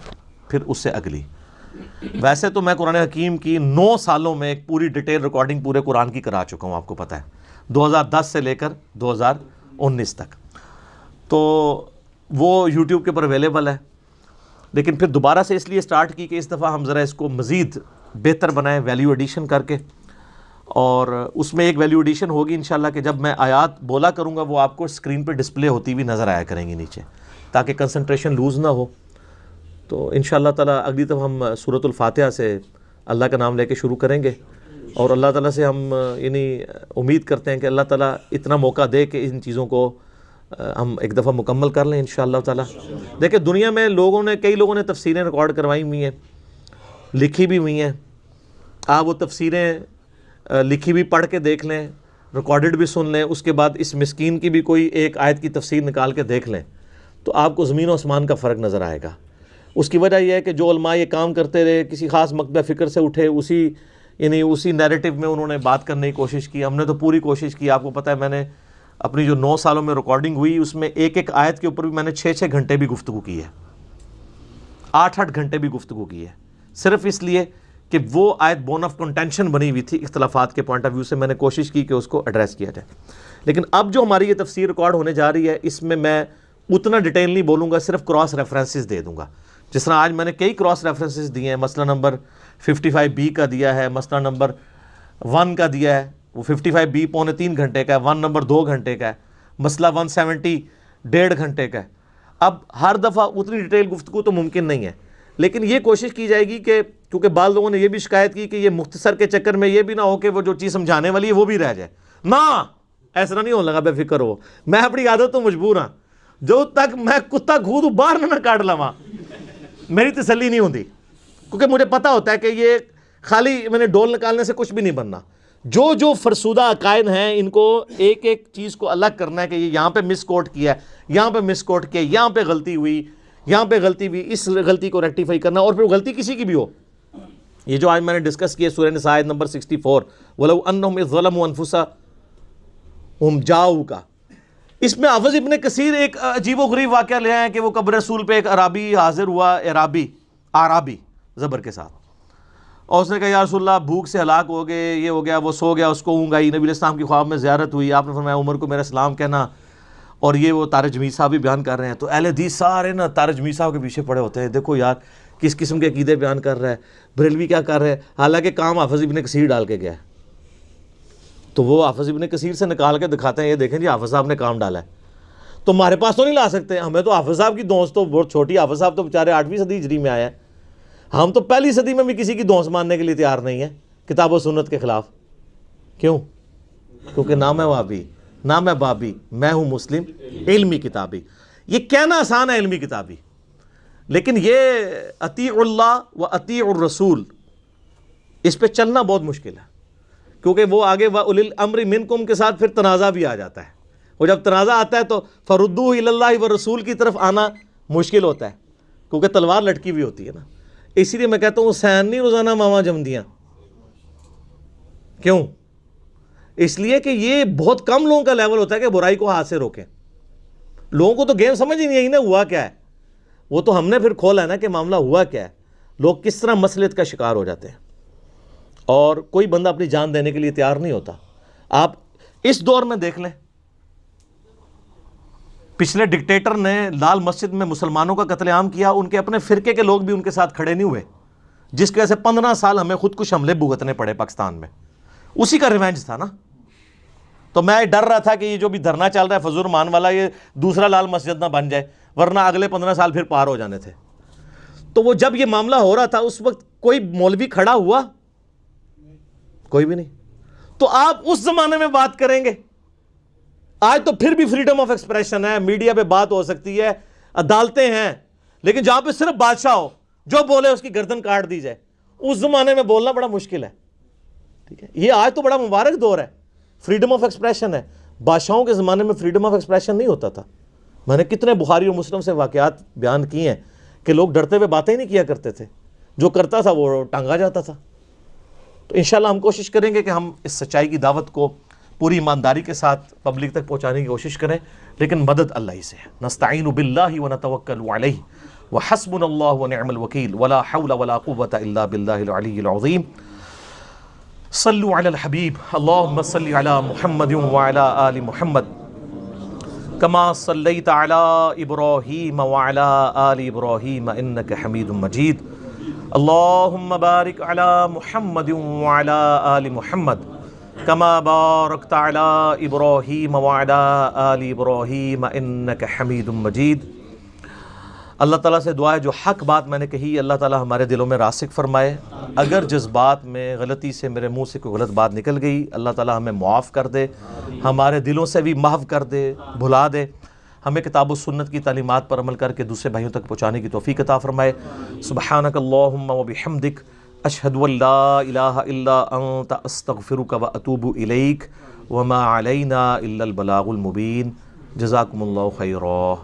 A: پھر اس سے اگلی۔ ویسے تو میں قرآن حکیم کی 9 سالوں میں ایک پوری ڈیٹیل ریکارڈنگ پورے قرآن کی کرا چکا ہوں، آپ کو پتہ ہے، 2010 سے لے کر 2019 تک، تو وہ یوٹیوب کے اوپر اویلیبل ہے۔ لیکن پھر دوبارہ سے اس لیے سٹارٹ کی کہ اس دفعہ ہم ذرا اس کو مزید بہتر بنائیں ویلیو ایڈیشن کر کے، اور اس میں ایک ویلیو ایڈیشن ہوگی انشاءاللہ کہ جب میں آیات بولا کروں گا وہ آپ کو اسکرین پہ ڈسپلے ہوتی ہوئی نظر آیا کریں گی نیچے، تاکہ کنسنٹریشن لوز نہ ہو۔ تو انشاءاللہ تعالیٰ اگلی دفعہ ہم سورۃ الفاتحہ سے اللہ کا نام لے کے شروع کریں گے، اور اللہ تعالیٰ سے ہم یعنی امید کرتے ہیں کہ اللہ تعالیٰ اتنا موقع دے کہ ان چیزوں کو ہم ایک دفعہ مکمل کر لیں انشاءاللہ تعالیٰ۔ دیکھیں دنیا میں کئی لوگوں نے تفسیریں ریکارڈ کروائی ہوئی ہیں، لکھی بھی ہوئی ہیں، آپ وہ تفسیریں لکھی بھی پڑھ کے دیکھ لیں، ریکارڈڈ بھی سن لیں، اس کے بعد اس مسکین کی بھی کوئی ایک آیت کی تفسیر نکال کے دیکھ لیں، تو آپ کو زمین و آسمان کا فرق نظر آئے گا۔ اس کی وجہ یہ ہے کہ جو علماء یہ کام کرتے رہے، کسی خاص مکتبہ فکر سے اٹھے، اسی نیریٹو میں انہوں نے بات کرنے کی کوشش کی۔ ہم نے تو پوری کوشش کی، آپ کو پتہ ہے میں نے اپنی جو 9 سالوں میں ریکارڈنگ ہوئی اس میں ایک آیت کے اوپر بھی میں نے 6 گھنٹے بھی گفتگو کی ہے، 8 گھنٹے بھی گفتگو کی ہے، صرف اس لیے کہ وہ آیت بون آف کنٹینشن بنی ہوئی تھی، اختلافات کے پوائنٹ آف ویو سے میں نے کوشش کی کہ اس کو ایڈریس کیا جائے۔ لیکن اب جو ہماری یہ تفسیر ریکارڈ ہونے جا رہی ہے اس میں اتنا ڈیٹیل نہیں بولوں گا، صرف کراس ریفرنسز دے دوں گا، جس طرح آج میں نے کئی کراس ریفرنسز دیے ہیں، مسئلہ نمبر 55B کا دیا ہے، مسئلہ نمبر 1 کا دیا ہے، وہ 55B 2.25 گھنٹے کا ہے، 1 نمبر 2 گھنٹے کا ہے، مسئلہ 170 1.5 گھنٹے کا ہے۔ اب ہر دفعہ اتنی ڈیٹیل گفتگو تو ممکن نہیں ہے، لیکن یہ کوشش کی جائے گی کہ کیونکہ بعض لوگوں نے یہ بھی شکایت کی کہ یہ مختصر کے چکر میں یہ بھی نہ ہو کہ وہ جو چیز سمجھانے والی ہے وہ بھی رہ جائے، نہ ایسا نہیں ہونے لگا، بے فکر ہو، میں اپنی عادت تو مجبور ہاں، جو تک میں کتا گھودوں باہر نہ کاٹ لواں میری تسلی نہیں ہوتی، کیونکہ مجھے پتہ ہوتا ہے کہ یہ خالی میں نے ڈول نکالنے سے کچھ بھی نہیں بننا۔ جو فرسودہ عقائد ہیں ان کو ایک ایک چیز کو الگ کرنا ہے کہ یہ یہاں پہ مس کوٹ کیا ہے، یہاں پہ مس کوٹ کیا ہے، یہاں پہ غلطی ہوئی، یہاں پہ غلطی ہوئی، اس غلطی کو ریکٹیفائی کرنا، اور پھر غلطی کسی کی بھی ہو۔ یہ جو آج میں نے ڈسکس کیا سورہ نساء آیت نمبر 64 وَلَوْ أَنَّهُمْ إِذْ ظَلَمُوا أَنفُسَهُمْ جَاءُوكَ، اس میں حافظ ابن کثیر ایک عجیب و غریب واقعہ لے آئے کہ وہ قبر رسول پہ ایک عرابی حاضر ہوا، عرابی زبر کے ساتھ، اور اس نے کہا یا رسول اللہ بھوک سے ہلاک ہو گئے، یہ ہو گیا وہ سو گیا، اس کو اونگ آئی، نبی علیہ السلام کی خواب میں زیارت ہوئی، آپ نے فرمایا عمر کو میرا سلام کہنا، اور یہ وہ طارق جمیل صاحب بھی بیان کر رہے ہیں۔ تو اہل حدیث سارے نا طارق جمیل صاحب کے پیچھے پڑے ہوتے ہیں، دیکھو یار کس قسم کے عقیدے بیان کر رہا ہے، بریلوی کیا کر رہے ہیں، حالانکہ کام حافظ ابن کثیر ڈال کے گیا ہے۔ تو وہ حافظ ابن کثیر سے نکال کے دکھاتے ہیں، یہ دیکھیں جی حافظ صاحب نے کام ڈالا ہے، تو ہمارے پاس تو نہیں لا سکتے، ہمیں تو حافظ صاحب کی دونس تو بہت چھوٹی، حافظ صاحب تو بیچارے 8ویں صدی ہجری میں آیا ہے، ہم تو پہلی صدی میں بھی کسی کی دونس ماننے کے لیے تیار نہیں ہیں کتاب و سنت کے خلاف۔ کیوں؟ کیونکہ نام ہے وابی، نام ہے بابی، میں ہوں مسلم علمی کتابی۔ یہ کہنا آسان ہے علمی کتابی، لیکن یہ اطیع اللہ و اطیع الرسول، اس پہ چلنا بہت مشکل ہے، کیونکہ وہ آگے وَأُولِي الْأَمْرِ مِنْكُمْ کے ساتھ پھر تنازع بھی آ جاتا ہے، وہ جب تنازع آتا ہے تو فَرُدُّوهُ إِلَى اللَّهِ وَالرَّسُولِ کی طرف آنا مشکل ہوتا ہے، کیونکہ تلوار لٹکی ہوئی ہوتی ہے نا۔ اسی لیے میں کہتا ہوں حسین نہیں روزانہ ماما جمدیاں، کیوں؟ اس لیے کہ یہ بہت کم لوگوں کا لیول ہوتا ہے کہ برائی کو ہاتھ سے روکیں۔ لوگوں کو تو گیم سمجھ ہی نہیں آئی نا ہوا کیا ہے، وہ تو ہم نے پھر کھولا ہے نا کہ معاملہ ہوا کیا ہے، لوگ کس طرح مسلط کا شکار ہو جاتے ہیں، اور کوئی بندہ اپنی جان دینے کے لیے تیار نہیں ہوتا۔ آپ اس دور میں دیکھ لیں، پچھلے ڈکٹیٹر نے لال مسجد میں مسلمانوں کا قتل عام کیا، ان کے اپنے فرقے کے لوگ بھی ان کے ساتھ کھڑے نہیں ہوئے، جس کی وجہ سے 15 سال ہمیں خودکش حملے بھگتنے پڑے پاکستان میں، اسی کا ریونج تھا نا۔ تو میں ڈر رہا تھا کہ یہ جو بھی دھرنا چل رہا ہے فضول مان والا، یہ دوسرا لال مسجد نہ بن جائے، ورنہ اگلے 15 سال پھر پار ہو جانے تھے۔ تو وہ جب یہ معاملہ ہو رہا تھا اس وقت کوئی مولوی کھڑا ہوا؟ کوئی بھی نہیں۔ تو آپ اس زمانے میں بات کریں گے؟ آج تو پھر بھی فریڈم آف ایکسپریشن ہے، میڈیا پہ بات ہو سکتی ہے، عدالتیں ہیں، لیکن جہاں پہ صرف بادشاہ ہو، جو بولے اس کی گردن کاٹ دی جائے، اس زمانے میں بولنا بڑا مشکل ہے۔ ٹھیک ہے، یہ آج تو بڑا مبارک دور ہے، فریڈم آف ایکسپریشن ہے۔ بادشاہوں کے زمانے میں فریڈم آف ایکسپریشن نہیں ہوتا تھا۔ میں نے کتنے بخاری اور مسلم سے واقعات بیان کیے ہیں کہ لوگ ڈرتے ہوئے باتیں ہی نہیں کیا کرتے تھے، جو کرتا تھا وہ ٹانگا جاتا تھا۔ تو انشاءاللہ ہم کوشش کریں گے کہ ہم اس سچائی کی دعوت کو پوری ایمانداری کے ساتھ پبلک تک پہنچانے کی کوشش کریں، لیکن مدد اللہ ہی سے ہے۔ نستعین باللہ ونتوکل علیہ وحسبنا اللہ ونعم الوکیل ولا حول ولا قوة الا باللہ العلی العظیم۔ صلوا علی الحبیب اللہم صلی علی محمد وعلی آل محمد کما صلیت علی ابراہیم وعلی آل ابراہیم انک حمید مجید۔ اللہم بارک علی محمد وعلی آل محمد کما بارکت علی ابراہیم وعلی آل ابراہیم انک حمید مجید۔ اللہ تعالیٰ سے دعا ہے جو حق بات میں نے کہی اللہ تعالیٰ ہمارے دلوں میں راسخ فرمائے، اگر جذبات میں غلطی سے میرے منہ سے کوئی غلط بات نکل گئی اللہ تعالیٰ ہمیں معاف کر دے، ہمارے دلوں سے بھی محو کر دے، بھلا دے، ہمیں کتاب و سنت کی تعلیمات پر عمل کر کے دوسرے بھائیوں تک پہنچانے کی توفیق عطا فرمائے۔ سبحانک اللہم وبحمدک اشہد ان لا الہ الا انت استغفرک واتوب الیک وما علینا الا البلاغ المبین۔ جزاکم اللہ خیرا۔